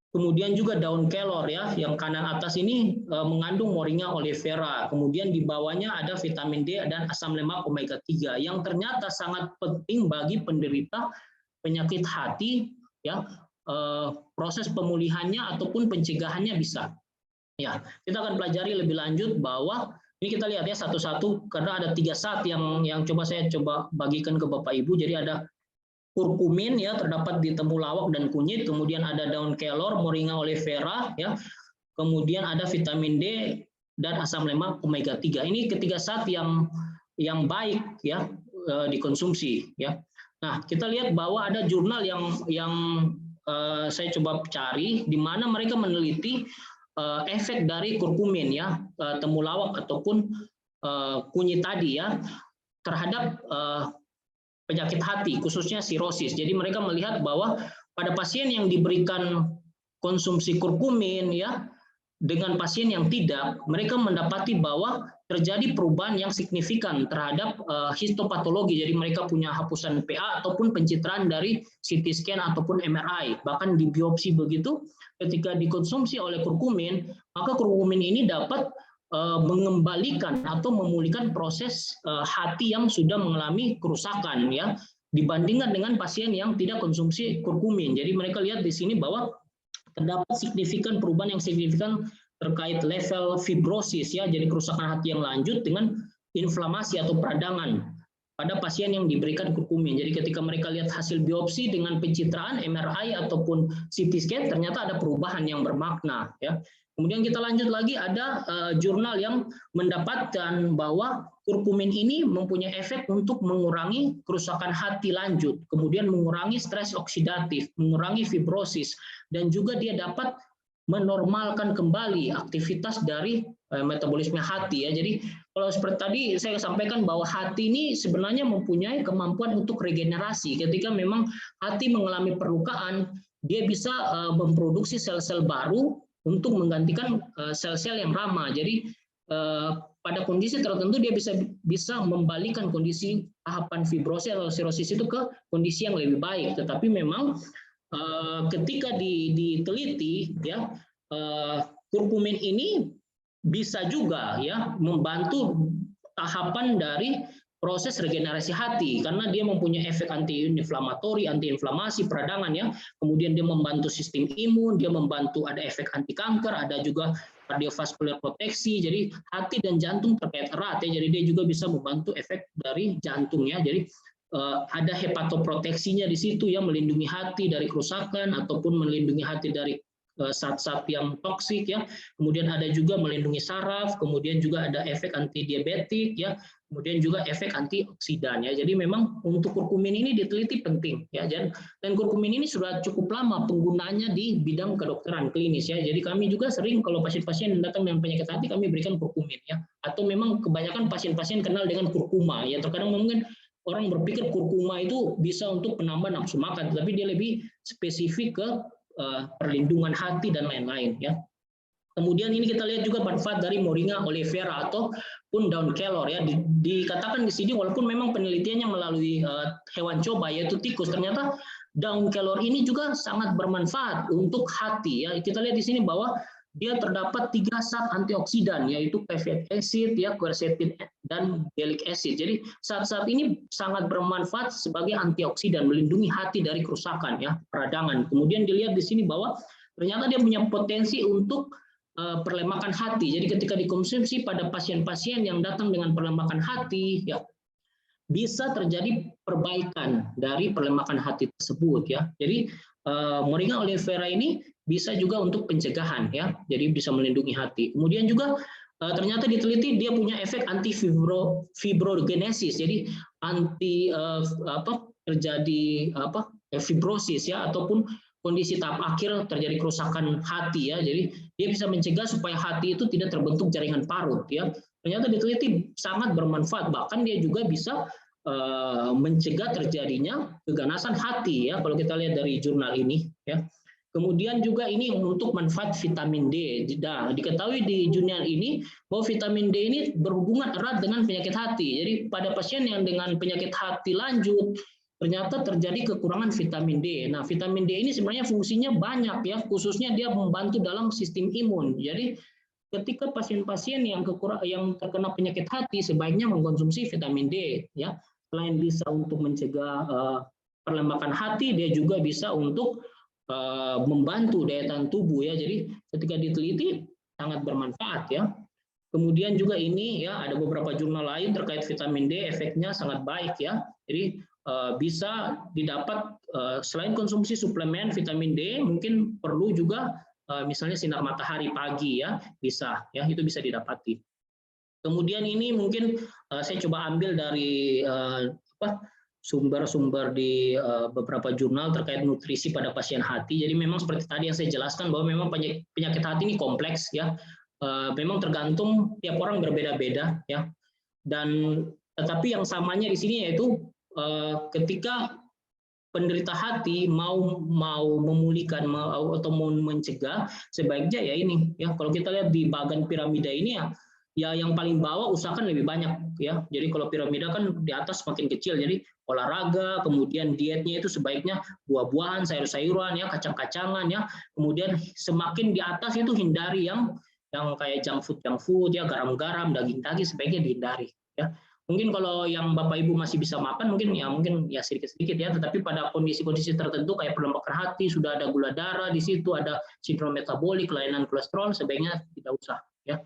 Kemudian juga daun kelor ya, yang kanan atas ini mengandung Moringa oleifera. Kemudian di bawahnya ada vitamin D dan asam lemak omega 3 yang ternyata sangat penting bagi penderita penyakit hati ya. Proses pemulihannya ataupun pencegahannya bisa. Ya, kita akan pelajari lebih lanjut bahwa ini kita lihat ya satu-satu, karena ada 3 zat yang saya coba bagikan ke Bapak Ibu. Jadi ada kurkumin ya, terdapat di temulawak dan kunyit, kemudian ada daun kelor, Moringa oleifera ya, kemudian ada vitamin D dan asam lemak omega 3. Ini ketiga zat yang baik ya dikonsumsi ya. Nah, kita lihat bahwa ada jurnal yang saya coba cari di mana mereka meneliti efek dari kurkumin ya, temulawak ataupun kunyit tadi ya, terhadap penyakit hati, khususnya sirosis. Jadi mereka melihat bahwa pada pasien yang diberikan konsumsi kurkumin ya, dengan pasien yang tidak, mereka mendapati bahwa terjadi perubahan yang signifikan terhadap histopatologi. Jadi mereka punya hapusan PA ataupun pencitraan dari CT scan ataupun MRI. Bahkan di biopsi begitu, ketika dikonsumsi oleh kurkumin, maka kurkumin ini dapat mengembalikan atau memulihkan proses hati yang sudah mengalami kerusakan, ya, dibandingkan dengan pasien yang tidak konsumsi kurkumin. Jadi mereka lihat di sini bahwa terdapat signifikan perubahan yang signifikan terkait level fibrosis, ya, jadi kerusakan hati yang lanjut dengan inflamasi atau peradangan pada pasien yang diberikan kurkumin. Jadi ketika mereka lihat hasil biopsi dengan pencitraan MRI ataupun CT scan, ternyata ada perubahan yang bermakna, ya. Kemudian kita lanjut lagi, ada jurnal yang mendapatkan bahwa kurkumin ini mempunyai efek untuk mengurangi kerusakan hati lanjut, kemudian mengurangi stres oksidatif, mengurangi fibrosis, dan juga dia dapat menormalkan kembali aktivitas dari metabolisme hati, ya. Jadi kalau seperti tadi saya sampaikan bahwa hati ini sebenarnya mempunyai kemampuan untuk regenerasi. Ketika memang hati mengalami perlukaan, dia bisa memproduksi sel-sel baru untuk menggantikan sel-sel yang lama. Jadi pada kondisi tertentu dia bisa membalikan kondisi tahapan fibrosis atau sirosis itu ke kondisi yang lebih baik. Tetapi memang ketika diteliti, ya, kurkumin ini bisa juga, ya, membantu tahapan dari proses regenerasi hati karena dia mempunyai efek anti-inflamatori, anti-inflamasi, peradangan, ya. Kemudian dia membantu sistem imun, dia membantu ada efek anti kanker, ada juga kardiovaskular proteksi. Jadi hati dan jantung terkait erat, ya. Jadi dia juga bisa membantu efek dari jantung, ya. Jadi ada hepatoproteksinya di situ, yang melindungi hati dari kerusakan ataupun melindungi hati dari zat-zat yang toksik, ya. Kemudian ada juga melindungi saraf, kemudian juga ada efek anti diabetik, ya. Kemudian juga efek antioksidan, ya. Jadi memang untuk kurkumin ini diteliti penting, ya. Dan kurkumin ini sudah cukup lama penggunaannya di bidang kedokteran klinis, ya. Jadi kami juga sering kalau pasien-pasien yang datang dengan penyakit hati kami berikan kurkumin, ya. Atau memang kebanyakan pasien-pasien kenal dengan kurkuma, ya. Terkadang mungkin orang berpikir kurkuma itu bisa untuk penambah nafsu makan, tapi dia lebih spesifik ke perlindungan hati dan lain-lain, ya. Kemudian ini kita lihat juga manfaat dari Moringa oleifera ataupun daun kelor, ya. Dikatakan di sini walaupun memang penelitiannya melalui hewan coba yaitu tikus, ternyata daun kelor ini juga sangat bermanfaat untuk hati, ya. Kita lihat di sini bahwa dia terdapat 3 zat antioksidan, yaitu pevec acid, ya, quercetin, dan gallic acid. Jadi zat-zat ini sangat bermanfaat sebagai antioksidan, melindungi hati dari kerusakan, ya, peradangan. Kemudian dilihat di sini bahwa ternyata dia punya potensi untuk perlemakan hati. Jadi ketika dikonsumsi pada pasien-pasien yang datang dengan perlemakan hati, ya, bisa terjadi perbaikan dari perlemakan hati tersebut, ya. Jadi Moringa oleifera ini bisa juga untuk pencegahan, ya. Jadi bisa melindungi hati. Kemudian juga ternyata diteliti dia punya efek anti fibrogenesis. Jadi anti terjadi fibrosis, ya, ataupun kondisi tahap akhir terjadi kerusakan hati, ya. Jadi dia bisa mencegah supaya hati itu tidak terbentuk jaringan parut, ya. Ternyata diteliti sangat bermanfaat, bahkan dia juga bisa mencegah terjadinya keganasan hati, ya, kalau kita lihat dari jurnal ini, ya. Kemudian juga ini untuk manfaat vitamin D. Nah, diketahui di jurnal ini bahwa vitamin D ini berhubungan erat dengan penyakit hati. Jadi pada pasien yang dengan penyakit hati lanjut ternyata terjadi kekurangan vitamin D. Nah, vitamin D ini sebenarnya fungsinya banyak, ya, khususnya dia membantu dalam sistem imun. Jadi ketika pasien-pasien yang terkena penyakit hati sebaiknya mengkonsumsi vitamin D, ya. Selain bisa untuk mencegah perlemakan hati, dia juga bisa untuk membantu daya tahan tubuh, ya. Jadi ketika diteliti sangat bermanfaat, ya. Kemudian juga ini, ya, ada beberapa jurnal lain terkait vitamin D, efeknya sangat baik, ya. Jadi bisa didapat selain konsumsi suplemen vitamin D, mungkin perlu juga misalnya sinar matahari pagi, ya, bisa, ya, itu bisa didapati. Kemudian ini mungkin saya coba ambil dari sumber-sumber di beberapa jurnal terkait nutrisi pada pasien hati. Jadi memang seperti tadi yang saya jelaskan bahwa memang penyakit hati ini kompleks, ya. Memang tergantung tiap orang berbeda-beda, ya. Dan tetapi yang samanya di sini yaitu ketika penderita hati mau memulihkan atau mau mencegah, sebaiknya ya ini, ya, kalau kita lihat di bagian piramida ini, ya, ya yang paling bawah usahakan lebih banyak ya. Jadi kalau piramida kan di atas semakin kecil, jadi olahraga, kemudian dietnya itu sebaiknya buah-buahan, sayur-sayuran ya, kacang-kacangan ya. Kemudian semakin di atas itu hindari yang kayak junk food ya, garam-garam, daging-daging sebaiknya dihindari ya. Mungkin kalau yang Bapak Ibu masih bisa makan mungkin ya sedikit-sedikit ya, tetapi pada kondisi-kondisi tertentu kayak perlombakan hati, sudah ada gula darah di situ, ada sindrom metabolik, kelainan kolesterol, sebaiknya tidak usah ya.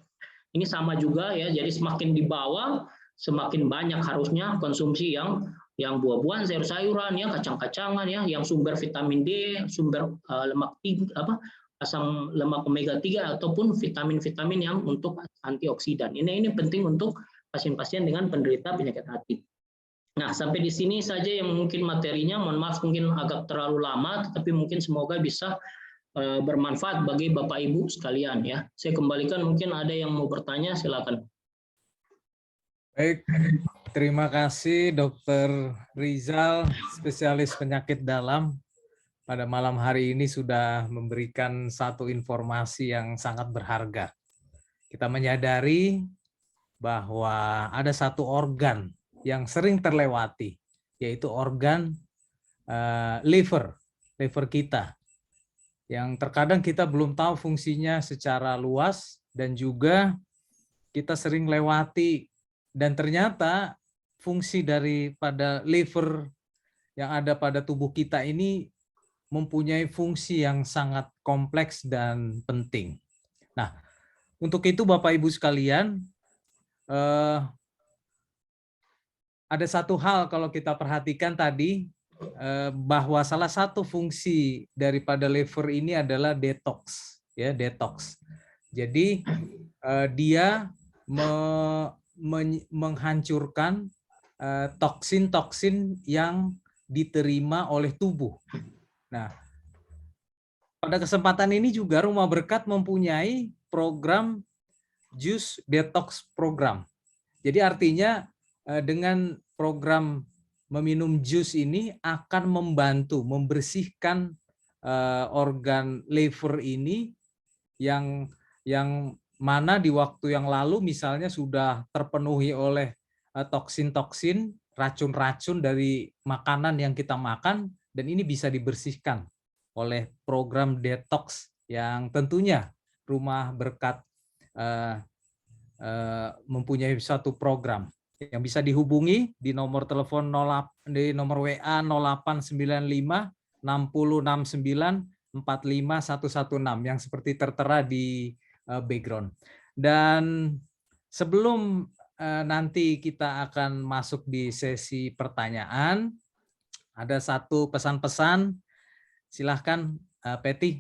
Ini sama juga ya, jadi semakin di bawah semakin banyak harusnya konsumsi yang buah-buahan, sayur-sayuran ya, kacang-kacangan ya, yang sumber vitamin D, sumber lemak tinggi asam lemak omega 3 ataupun vitamin-vitamin yang untuk antioksidan. Ini penting untuk pasien-pasien dengan penderita penyakit hati. Nah, sampai di sini saja yang mungkin materinya, mohon maaf mungkin agak terlalu lama, tetapi mungkin semoga bisa bermanfaat bagi Bapak Ibu sekalian ya. Saya kembalikan, mungkin ada yang mau bertanya, silakan. Baik, terima kasih Dr. Rizal, spesialis penyakit dalam. Pada malam hari ini sudah memberikan satu informasi yang sangat berharga. Kita menyadari bahwa ada satu organ yang sering terlewati, yaitu organ liver kita, yang terkadang kita belum tahu fungsinya secara luas dan juga kita sering lewati, dan ternyata fungsi daripada liver yang ada pada tubuh kita ini mempunyai fungsi yang sangat kompleks dan penting. Nah, untuk itu Bapak Ibu sekalian, ada satu hal kalau kita perhatikan tadi, bahwa salah satu fungsi daripada liver ini adalah detox, ya, detox. Jadi dia menghancurkan toksin-toksin yang diterima oleh tubuh. Nah, pada kesempatan ini juga Rumah Berkat mempunyai program Juice Detox Program. Jadi artinya dengan program meminum jus ini akan membantu membersihkan organ liver ini yang mana di waktu yang lalu misalnya sudah terpenuhi oleh toksin-toksin, racun-racun dari makanan yang kita makan, dan ini bisa dibersihkan oleh program detox yang tentunya Rumah Berkat mempunyai satu program yang bisa dihubungi di nomor telepon di nomor WA 0895 6069 45116 yang seperti tertera di background. Dan sebelum nanti kita akan masuk di sesi pertanyaan, ada satu pesan-pesan. Silahkan Peti.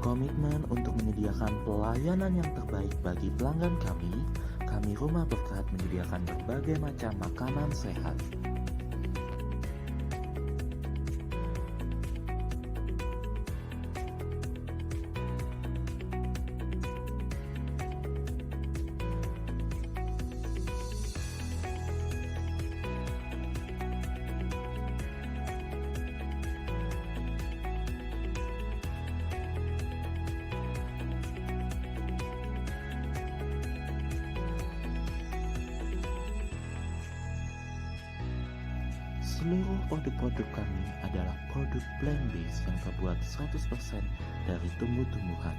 Berkomitmen untuk menyediakan pelayanan yang terbaik bagi pelanggan kami Rumah Berkat menyediakan berbagai macam makanan sehat. Seluruh produk-produk kami adalah produk plant-based yang terbuat 100% dari tumbuh-tumbuhan.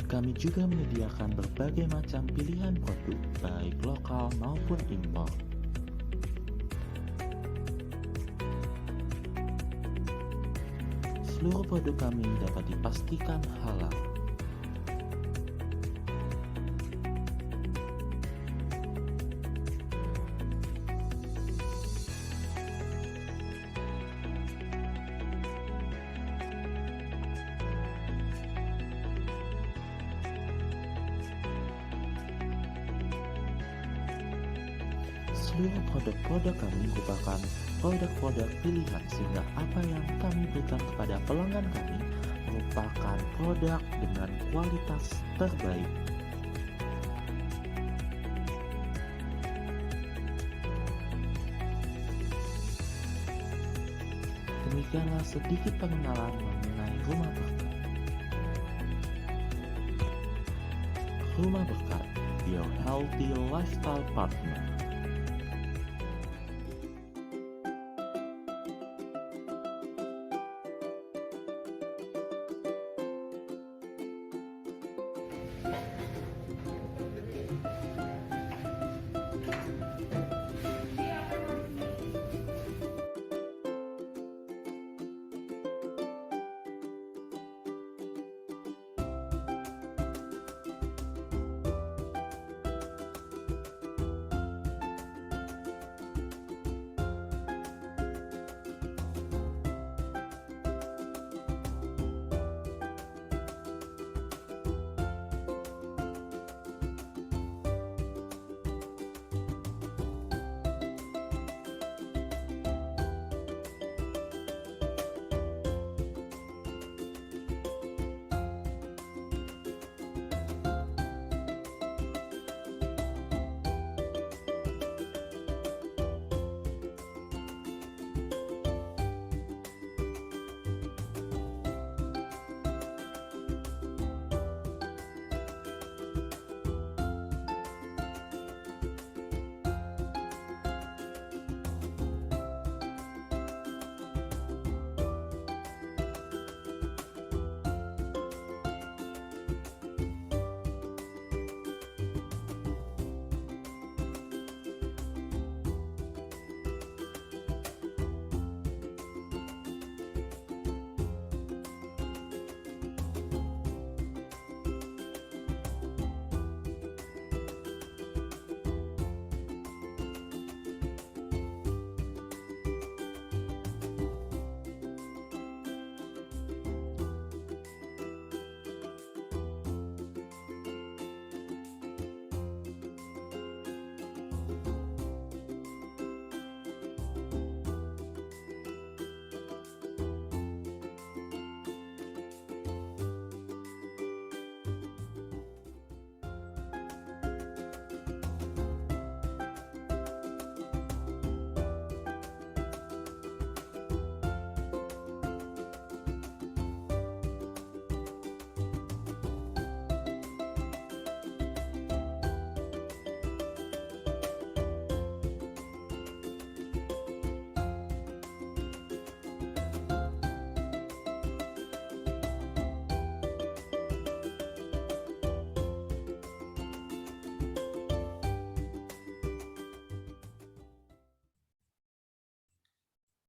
Kami juga menyediakan berbagai macam pilihan produk, baik lokal maupun impor. Seluruh produk kami dapat dipastikan halal. Seluruh produk-produk kami merupakan produk-produk pilihan, sehingga apa yang kami berikan kepada pelanggan kami merupakan produk dengan kualitas terbaik. Demikianlah sedikit pengenalan mengenai Rumah Berkat. Rumah Berkat, your healthy lifestyle partner.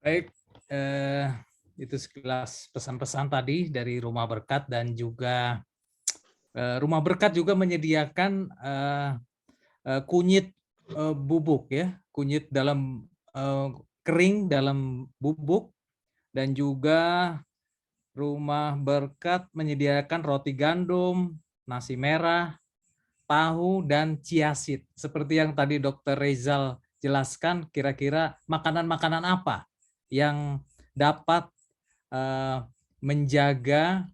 Baik, itu sekilas pesan-pesan tadi dari Rumah Berkat, dan juga Rumah Berkat juga menyediakan kunyit bubuk ya, kunyit dalam kering dalam bubuk, dan juga Rumah Berkat menyediakan roti gandum, nasi merah, tahu, dan chiaseed. Seperti yang tadi Dr. Rezal jelaskan, kira-kira makanan-makanan apa yang dapat menjaga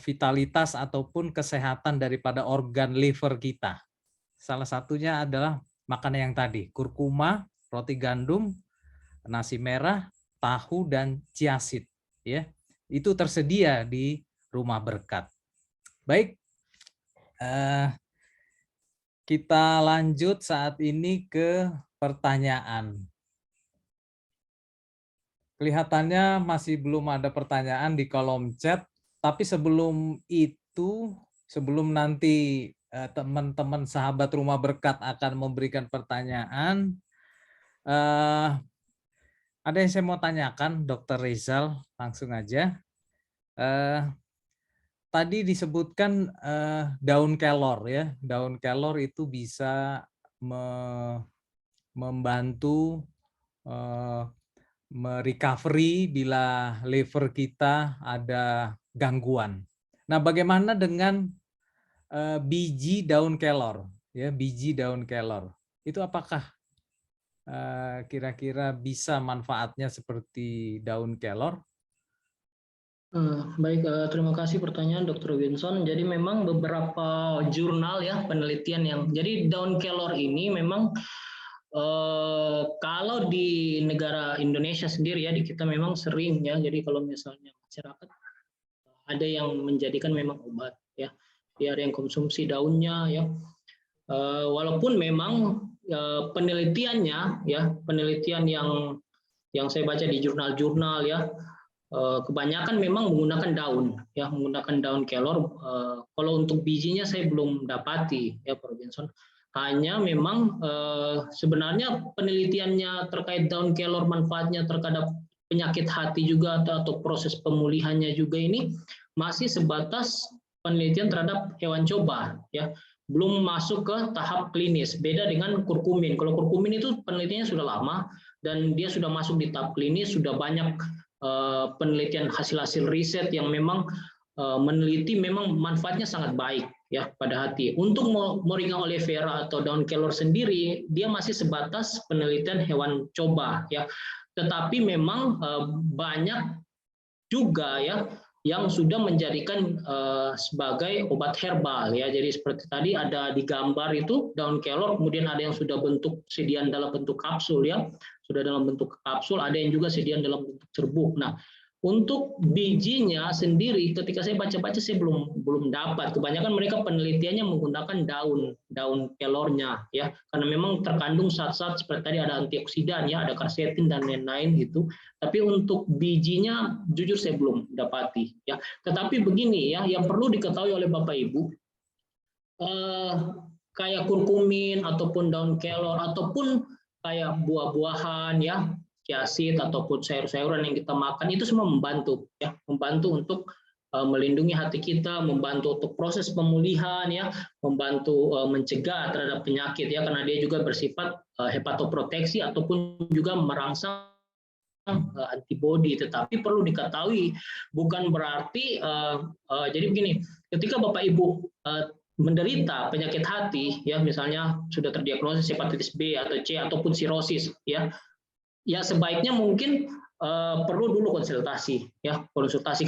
vitalitas ataupun kesehatan daripada organ liver kita. Salah satunya adalah makanan yang tadi, kurkuma, roti gandum, nasi merah, tahu, dan chiaseed. Ya, itu tersedia di Rumah Berkat. Baik, kita lanjut saat ini ke pertanyaan. Kelihatannya masih belum ada pertanyaan di kolom chat, tapi sebelum itu sebelum nanti teman-teman sahabat Rumah Berkat akan memberikan pertanyaan, ada yang saya mau tanyakan, Dr. Rizal, langsung aja. Tadi disebutkan daun kelor ya, daun kelor itu bisa membantu merecovery bila liver kita ada gangguan. Nah, bagaimana dengan biji daun kelor? Ya, biji daun kelor. Itu apakah kira-kira bisa manfaatnya seperti daun kelor? Baik, terima kasih pertanyaan Dr. Winson. Jadi memang beberapa jurnal ya penelitian yang jadi daun kelor ini memang kalau di negara Indonesia sendiri ya di kita memang sering ya. Jadi kalau misalnya masyarakat ada yang menjadikan memang obat ya. Dia ada yang konsumsi daunnya ya. Walaupun memang penelitiannya ya penelitian yang saya baca di jurnal-jurnal ya kebanyakan memang menggunakan daun ya menggunakan daun kelor. Kalau untuk bijinya saya belum dapati ya Pak Robinson. Hanya memang sebenarnya penelitiannya terkait daun kelor manfaatnya terhadap penyakit hati juga atau proses pemulihannya juga ini masih sebatas penelitian terhadap hewan coba ya belum masuk ke tahap klinis. Beda dengan kurkumin. Kalau kurkumin itu penelitiannya sudah lama dan dia sudah masuk di tahap klinis, sudah banyak penelitian hasil-hasil riset yang memang meneliti memang manfaatnya sangat baik ya pada hati. Untuk Moringa oleifera atau daun kelor sendiri dia masih sebatas penelitian hewan coba ya. Tetapi memang banyak juga ya yang sudah menjadikan sebagai obat herbal ya. Jadi seperti tadi ada di gambar itu daun kelor, kemudian ada yang sudah sediaan dalam bentuk kapsul ya. Sudah dalam bentuk kapsul, ada yang juga sediaan dalam bentuk serbuk. Nah, untuk bijinya sendiri ketika saya baca-baca saya belum dapat. Kebanyakan mereka penelitiannya menggunakan daun kelornya ya. Karena memang terkandung zat-zat seperti tadi ada antioksidan ya, ada quercetin dan lain-lain gitu. Tapi untuk bijinya jujur saya belum dapati ya. Tetapi begini ya, yang perlu diketahui oleh Bapak Ibu kayak kurkumin ataupun daun kelor ataupun kayak buah-buahan ya, chiaseed ataupun sayur-sayuran yang kita makan itu semua membantu ya, membantu untuk melindungi hati kita, membantu untuk proses pemulihan ya, membantu mencegah terhadap penyakit ya karena dia juga bersifat hepatoproteksi ataupun juga merangsang antibodi. Tetapi perlu diketahui bukan berarti jadi begini, ketika Bapak Ibu menderita penyakit hati ya misalnya sudah terdiagnosis hepatitis B atau C ataupun sirosis ya sebaiknya mungkin perlu dulu konsultasi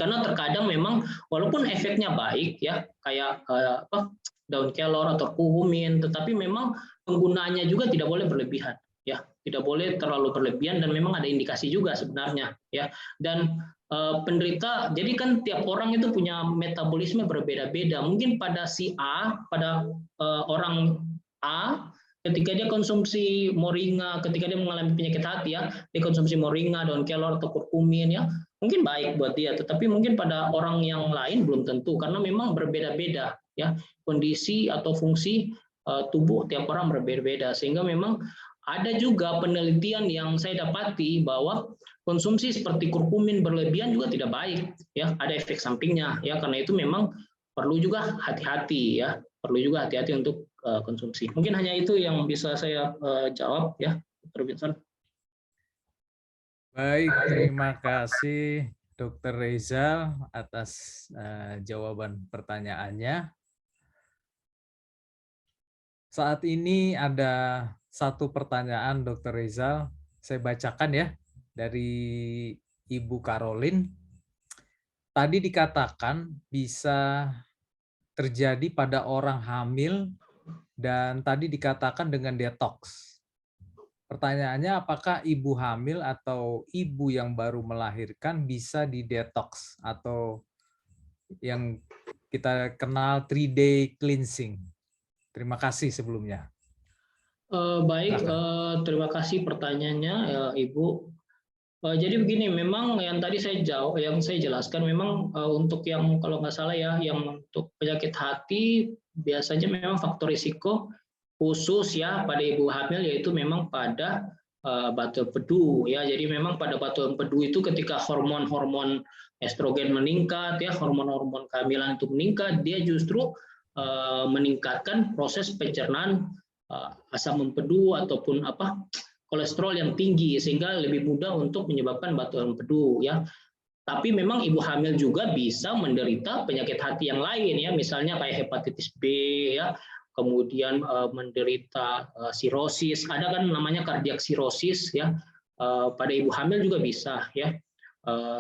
karena terkadang memang walaupun efeknya baik ya kayak daun kelor atau kurkumin tetapi memang penggunaannya juga tidak boleh berlebihan ya, tidak boleh terlalu berlebihan dan memang ada indikasi juga sebenarnya ya. Dan penderita, jadi kan tiap orang itu punya metabolisme berbeda-beda. Mungkin pada si A, pada orang A, ketika dia konsumsi moringa, ketika dia mengalami penyakit hati ya, dia konsumsi moringa, daun kelor atau kurkumin ya, mungkin baik buat dia. Tetapi mungkin pada orang yang lain belum tentu, karena memang berbeda-beda ya kondisi atau fungsi tubuh tiap orang berbeda-beda. Sehingga memang ada juga penelitian yang saya dapati bahwa konsumsi seperti kurkumin berlebihan juga tidak baik ya, ada efek sampingnya ya, karena itu memang perlu juga hati-hati ya, perlu juga hati-hati untuk konsumsi. Mungkin hanya itu yang bisa saya jawab ya, Dr. Vincent. Baik, terima kasih Dr. Rizal atas jawaban pertanyaannya. Saat ini ada satu pertanyaan Dr. Rizal, saya bacakan ya dari Ibu Caroline. Tadi dikatakan bisa terjadi pada orang hamil dan tadi dikatakan dengan detox. Pertanyaannya apakah ibu hamil atau ibu yang baru melahirkan bisa didetox atau yang kita kenal 3-day cleansing? Terima kasih sebelumnya. Baik, terima kasih pertanyaannya Ibu. Jadi begini, memang yang tadi yang saya jelaskan, memang untuk yang kalau nggak salah ya, yang untuk penyakit hati biasanya memang faktor risiko khusus ya pada ibu hamil, yaitu memang pada batu empedu ya. Jadi memang pada batu empedu itu ketika hormon-hormon estrogen meningkat ya, hormon-hormon kehamilan itu meningkat, dia justru meningkatkan proses pencernaan asam empedu ataupun kolesterol yang tinggi, sehingga lebih mudah untuk menyebabkan batu empedu ya. Tapi memang ibu hamil juga bisa menderita penyakit hati yang lain ya, misalnya kayak hepatitis B ya, kemudian menderita sirosis, ada kan namanya kardiak sirosis ya, pada ibu hamil juga bisa ya,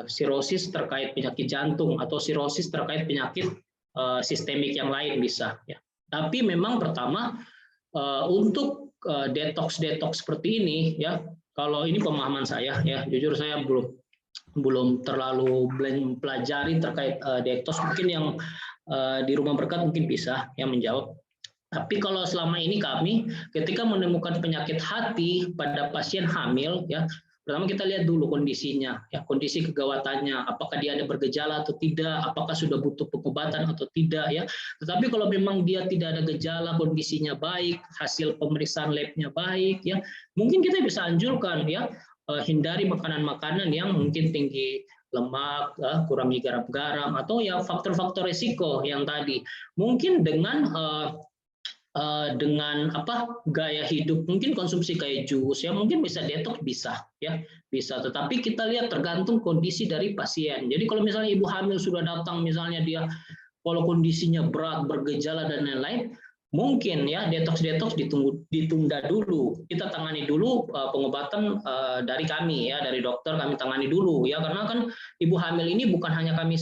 sirosis terkait penyakit jantung atau sirosis terkait penyakit sistemik yang lain bisa ya. Tapi memang pertama untuk detox seperti ini ya, kalau ini pemahaman saya ya, jujur saya belum terlalu pelajari terkait detox, mungkin yang di Rumah Berkat mungkin bisa yang menjawab. Tapi kalau selama ini kami ketika menemukan penyakit hati pada pasien hamil ya, pertama kita lihat dulu kondisinya ya, kondisi kegawatannya, apakah dia ada bergejala atau tidak, apakah sudah butuh pengobatan atau tidak ya. Tetapi kalau memang dia tidak ada gejala, kondisinya baik, hasil pemeriksaan labnya baik ya, mungkin kita bisa anjurkan ya, hindari makanan-makanan yang mungkin tinggi lemak, kurangi garam-garam, atau ya faktor-faktor risiko yang tadi. Mungkin dengan gaya hidup, mungkin konsumsi kayak jus ya, mungkin bisa detox, bisa ya, bisa. Tetapi kita lihat tergantung kondisi dari pasien. Jadi kalau misalnya ibu hamil sudah datang, misalnya dia kalau kondisinya berat, bergejala dan lain-lain, mungkin ya detox ditunda dulu. Kita tangani dulu pengobatan dari kami ya, dari dokter kami tangani dulu ya, karena kan ibu hamil ini bukan hanya kami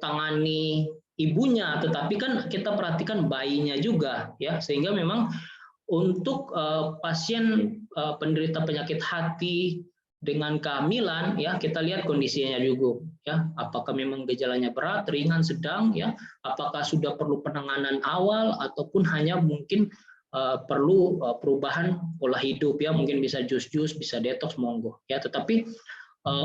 tangani ibunya, tetapi kan kita perhatikan bayinya juga ya, sehingga memang untuk pasien penderita penyakit hati dengan kehamilan ya, kita lihat kondisinya juga ya, apakah memang gejalanya berat, ringan, sedang ya, apakah sudah perlu penanganan awal ataupun hanya mungkin perlu perubahan pola hidup ya, mungkin bisa jus-jus, bisa detox, monggo ya. Tetapi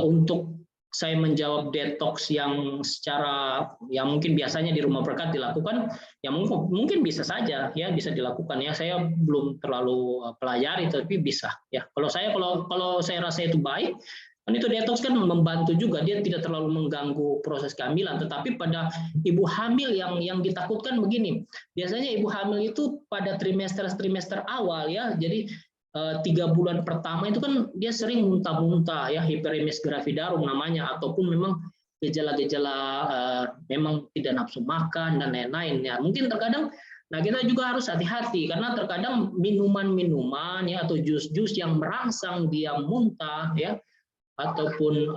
untuk saya menjawab detox yang secara yang mungkin biasanya di Rumah Berkat dilakukan, ya mungkin bisa saja ya, bisa dilakukan ya. Saya belum terlalu pelajari, tapi bisa ya. Kalau saya rasa itu baik, kan itu detox kan membantu juga, dia tidak terlalu mengganggu proses kehamilan. Tetapi pada ibu hamil yang ditakutkan begini, biasanya ibu hamil itu pada trimester awal ya, jadi 3 bulan pertama itu kan dia sering muntah-muntah ya, hiperemesis gravidarum namanya, ataupun memang gejala-gejala memang tidak nafsu makan dan lain-lain ya. Mungkin terkadang, nah kita juga harus hati-hati karena terkadang minuman-minuman ya atau jus-jus yang merangsang dia muntah ya, ataupun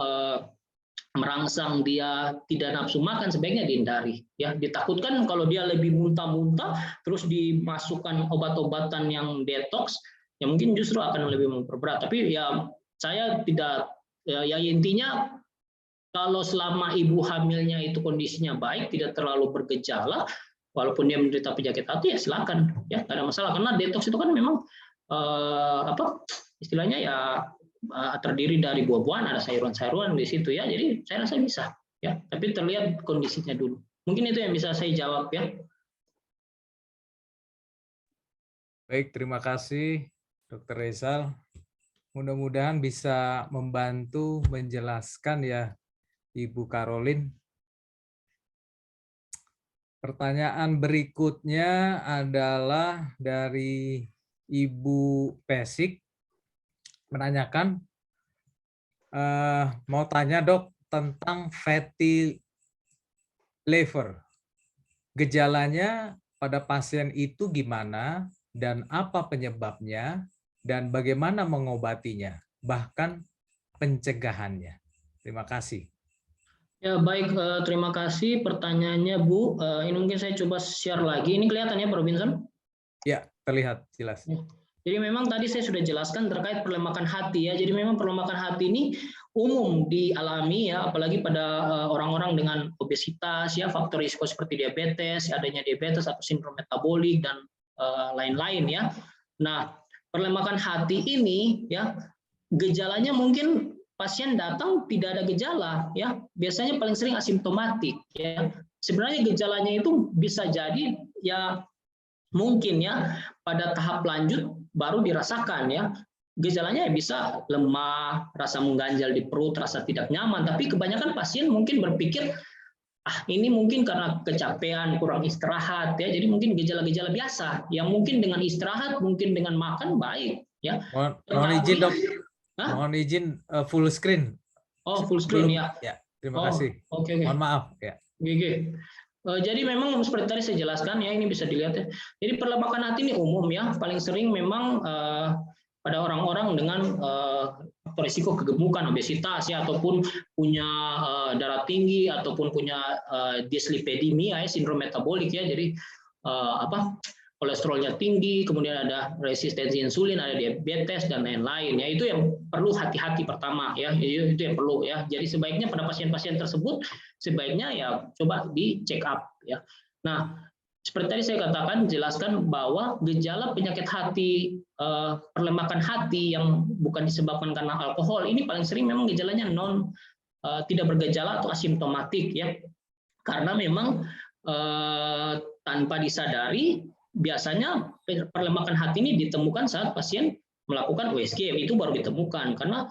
merangsang dia tidak nafsu makan, sebaiknya dihindari ya. Ditakutkan kalau dia lebih muntah-muntah terus dimasukkan obat-obatan yang detox, ya mungkin justru akan lebih memperberat. Tapi ya saya tidak ya, intinya kalau selama ibu hamilnya itu kondisinya baik, tidak terlalu bergejala, walaupun dia menderita penyakit hati, ya silakan ya, tidak ada masalah. Karena detox itu kan memang istilahnya ya terdiri dari buah-buahan, ada sayuran-sayuran di situ ya. Jadi saya rasa bisa ya, tapi terlihat kondisinya dulu. Mungkin itu yang bisa saya jawab ya. Baik, terima kasih Dr. Rizal, mudah-mudahan bisa membantu menjelaskan ya Ibu Caroline. Pertanyaan berikutnya adalah dari Ibu Pesik, menanyakan, mau tanya dok tentang fatty liver. Gejalanya pada pasien itu gimana dan apa penyebabnya, dan bagaimana mengobatinya, bahkan pencegahannya. Terima kasih. Ya baik, terima kasih pertanyaannya Bu. Ini mungkin saya coba share lagi. Ini kelihatan ya Pak Robinson? Ya, terlihat jelas. Jadi memang tadi saya sudah jelaskan terkait perlemakan hati ya. Jadi memang perlemakan hati ini umum dialami ya, apalagi pada orang-orang dengan obesitas ya, faktor risiko seperti diabetes, adanya diabetes atau sindrom metabolik dan lain-lain ya. Nah, perlemakan hati ini ya, gejalanya mungkin pasien datang tidak ada gejala, ya biasanya paling sering asimptomatik, ya. Sebenarnya gejalanya itu bisa jadi ya mungkin ya pada tahap lanjut baru dirasakan ya. Gejalanya bisa lemah, rasa mengganjal di perut, rasa tidak nyaman, tapi kebanyakan pasien mungkin berpikir ini mungkin karena kecapean, kurang istirahat ya. Jadi mungkin gejala-gejala biasa yang mungkin dengan istirahat, mungkin dengan makan baik ya. Mohon izin dok, mohon izin full screen. Oh, full screen ya. Ya, terima kasih. Oke. Mohon maaf ya. Jadi memang seperti tadi saya jelaskan ya, ini bisa dilihat ya. Jadi perlemakan hati ini umum ya, paling sering memang pada orang-orang dengan faktor risiko kegemukan, obesitas ya, ataupun punya darah tinggi, ataupun punya dislipidemia, sindrom metabolik ya. Jadi kolesterolnya tinggi, kemudian ada resistensi insulin, ada diabetes dan lain-lain ya. Itu yang perlu hati-hati pertama ya. Itu yang perlu ya. Jadi sebaiknya pada pasien-pasien tersebut sebaiknya ya coba di check up ya. Nah, seperti tadi saya katakan, jelaskan bahwa gejala penyakit hati, perlemakan hati yang bukan disebabkan karena alkohol, ini paling sering memang gejalanya tidak bergejala atau asimptomatik ya. Karena memang tanpa disadari, biasanya perlemakan hati ini ditemukan saat pasien melakukan USG, itu baru ditemukan karena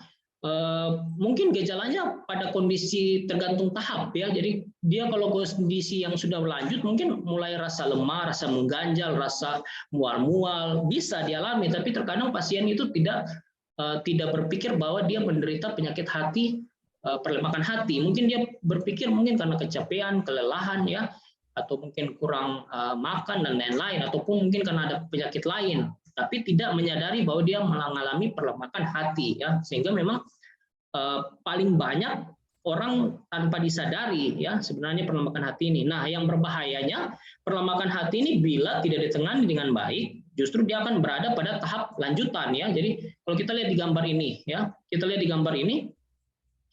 mungkin gejalanya pada kondisi tergantung tahap ya. Jadi dia kalau kondisi yang sudah berlanjut mungkin mulai rasa lemah, rasa mengganjal, rasa mual-mual bisa dialami, tapi terkadang pasien itu tidak berpikir bahwa dia menderita penyakit hati, perlemakan hati. Mungkin dia berpikir mungkin karena kecapean, kelelahan ya, atau mungkin kurang makan dan lain-lain, ataupun mungkin karena ada penyakit lain, tapi tidak menyadari bahwa dia mengalami perlemakan hati ya. Sehingga memang paling banyak orang tanpa disadari ya sebenarnya perlemakan hati ini. Nah, yang berbahayanya perlemakan hati ini bila tidak ditangani dengan baik, justru dia akan berada pada tahap lanjutan ya. Jadi kalau kita lihat di gambar ini ya,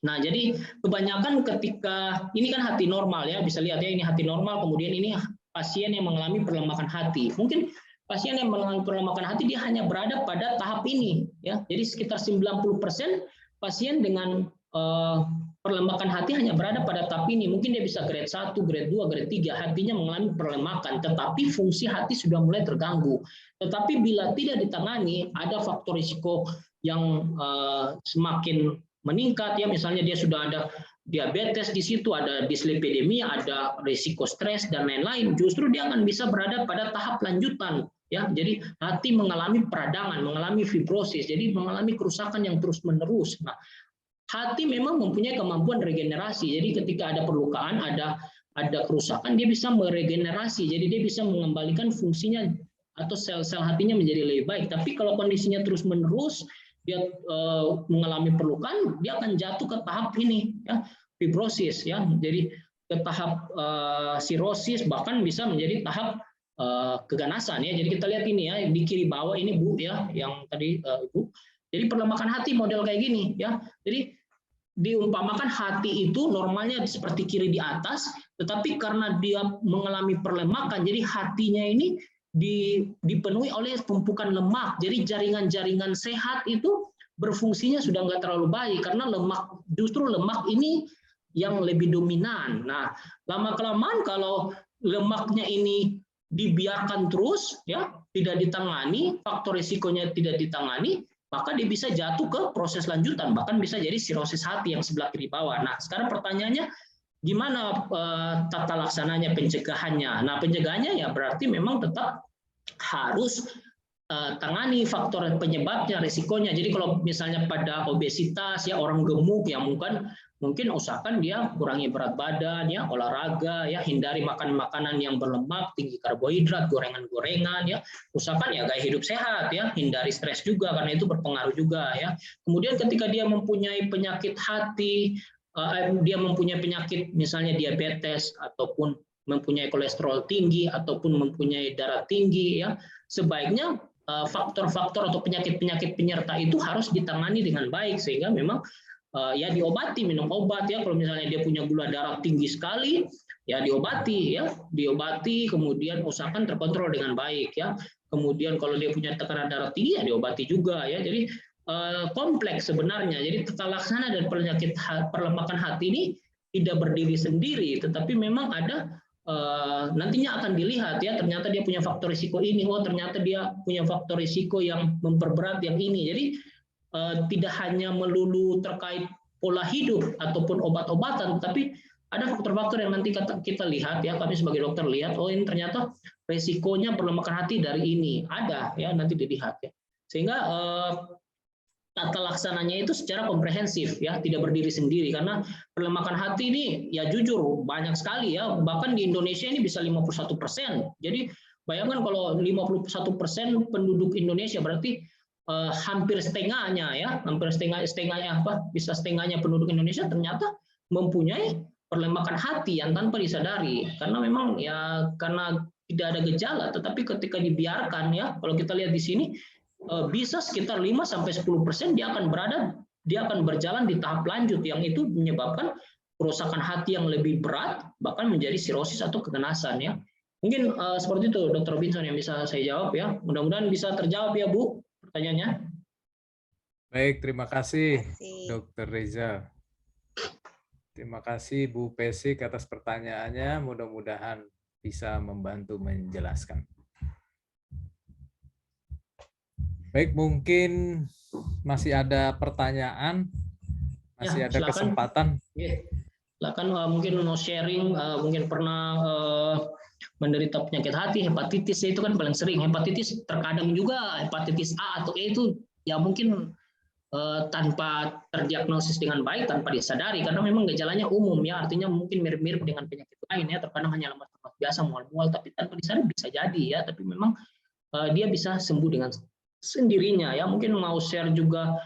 nah, jadi kebanyakan ketika ini kan hati normal ya, bisa lihat ya, ini hati normal, kemudian ini pasien yang mengalami perlemakan hati. Mungkin pasien yang mengalami perlemakan hati dia hanya berada pada tahap ini ya. Jadi sekitar 90% pasien dengan perlemakan hati hanya berada pada tahap ini. Mungkin dia bisa grade 1, grade 2, grade 3, hatinya mengalami perlemakan, tetapi fungsi hati sudah mulai terganggu. Tetapi bila tidak ditangani, ada faktor risiko yang semakin meningkat ya, misalnya dia sudah ada diabetes di situ, ada dislipidemia, ada risiko stres dan lain-lain, justru dia akan bisa berada pada tahap lanjutan ya. Jadi hati mengalami peradangan, mengalami fibrosis, jadi mengalami kerusakan yang terus-menerus. Nah, hati memang mempunyai kemampuan regenerasi. Jadi ketika ada perlukaan, ada kerusakan, dia bisa meregenerasi. Jadi dia bisa mengembalikan fungsinya atau sel-sel hatinya menjadi lebih baik. Tapi kalau kondisinya terus-menerus, dia mengalami perlukaan, dia akan jatuh ke tahap ini ya, fibrosis ya. Jadi ke tahap sirosis, bahkan bisa menjadi tahap keganasan ya. Jadi kita lihat ini ya, di kiri bawah ini Bu ya, yang tadi Ibu. Jadi perlemakan hati model kayak gini ya. Jadi diumpamakan hati itu normalnya seperti kiri di atas, tetapi karena dia mengalami perlemakan, jadi hatinya ini dipenuhi oleh tumpukan lemak. Jadi jaringan-jaringan sehat itu berfungsinya sudah nggak terlalu baik karena justru lemak ini yang lebih dominan. Nah, lama-kelamaan kalau lemaknya ini dibiarkan terus ya, tidak ditangani, faktor risikonya tidak ditangani, maka dia bisa jatuh ke proses lanjutan, bahkan bisa jadi sirosis hati yang sebelah kiri bawah. Nah, sekarang pertanyaannya, gimana tata laksananya, pencegahannya? Nah, pencegahannya ya berarti memang tetap harus tangani faktor penyebabnya, risikonya. Jadi kalau misalnya pada obesitas ya, orang gemuk ya, mungkin usahakan dia kurangi berat badan ya, olahraga ya, hindari makan makanan yang berlemak, tinggi karbohidrat, gorengan-gorengan ya. Usahakan ya gaya hidup sehat ya, hindari stres juga karena itu berpengaruh juga ya. Kemudian ketika dia mempunyai penyakit hati, dia mempunyai penyakit misalnya diabetes, ataupun mempunyai kolesterol tinggi, ataupun mempunyai darah tinggi ya, sebaiknya faktor-faktor atau penyakit-penyakit penyerta itu harus ditangani dengan baik, sehingga memang ya diobati, minum obat ya. Kalau misalnya dia punya gula darah tinggi sekali ya diobati ya, kemudian usahakan terkontrol dengan baik ya. Kemudian kalau dia punya tekanan darah tinggi ya diobati juga ya. Jadi kompleks sebenarnya. Jadi tata laksana dan penyakit perlemakan hati ini tidak berdiri sendiri, tetapi memang ada nantinya akan dilihat ya, ternyata dia punya faktor risiko ini, oh ternyata dia punya faktor risiko yang memperberat yang ini. Jadi tidak hanya melulu terkait pola hidup ataupun obat-obatan, tapi ada faktor-faktor yang nanti kita lihat ya, kami sebagai dokter lihat, oh ini ternyata resikonya perlemakan hati dari ini, ada ya, nanti dilihat ya. Sehingga tata laksananya itu secara komprehensif ya, tidak berdiri sendiri, karena perlemakan hati ini ya jujur banyak sekali ya, bahkan di Indonesia ini bisa 51%. Jadi bayangkan kalau 51% penduduk Indonesia berarti hampir setengahnya ya, hampir setengahnya apa? Bisa setengahnya penduduk Indonesia ternyata mempunyai perlemakan hati yang tanpa disadari, karena memang ya karena tidak ada gejala, tetapi ketika dibiarkan ya, kalau kita lihat di sini bisa sekitar 5-10% dia akan berjalan di tahap lanjut yang itu menyebabkan kerusakan hati yang lebih berat, bahkan menjadi sirosis atau keganasan ya. Mungkin seperti itu Dr. Robinson yang bisa saya jawab ya. Mudah-mudahan bisa terjawab ya Bu pertanyaannya. Baik, terima kasih Dr. Reza. Terima kasih Bu Pesik atas pertanyaannya. Mudah-mudahan bisa membantu menjelaskan. Baik, mungkin masih ada pertanyaan, masih ya, ada kesempatan. Silakan mungkin mau sharing, mungkin pernah menderita penyakit hati, hepatitis itu kan paling sering. Hepatitis terkadang juga hepatitis A atau E itu ya mungkin tanpa terdiagnosis dengan baik, tanpa disadari, karena memang gejalanya umum ya, artinya mungkin mirip-mirip dengan penyakit lain ya, terkadang hanya lemas-lemas biasa, mual-mual, tapi tanpa disadari bisa jadi ya, tapi memang dia bisa sembuh dengan sendirinya ya. Mungkin mau share juga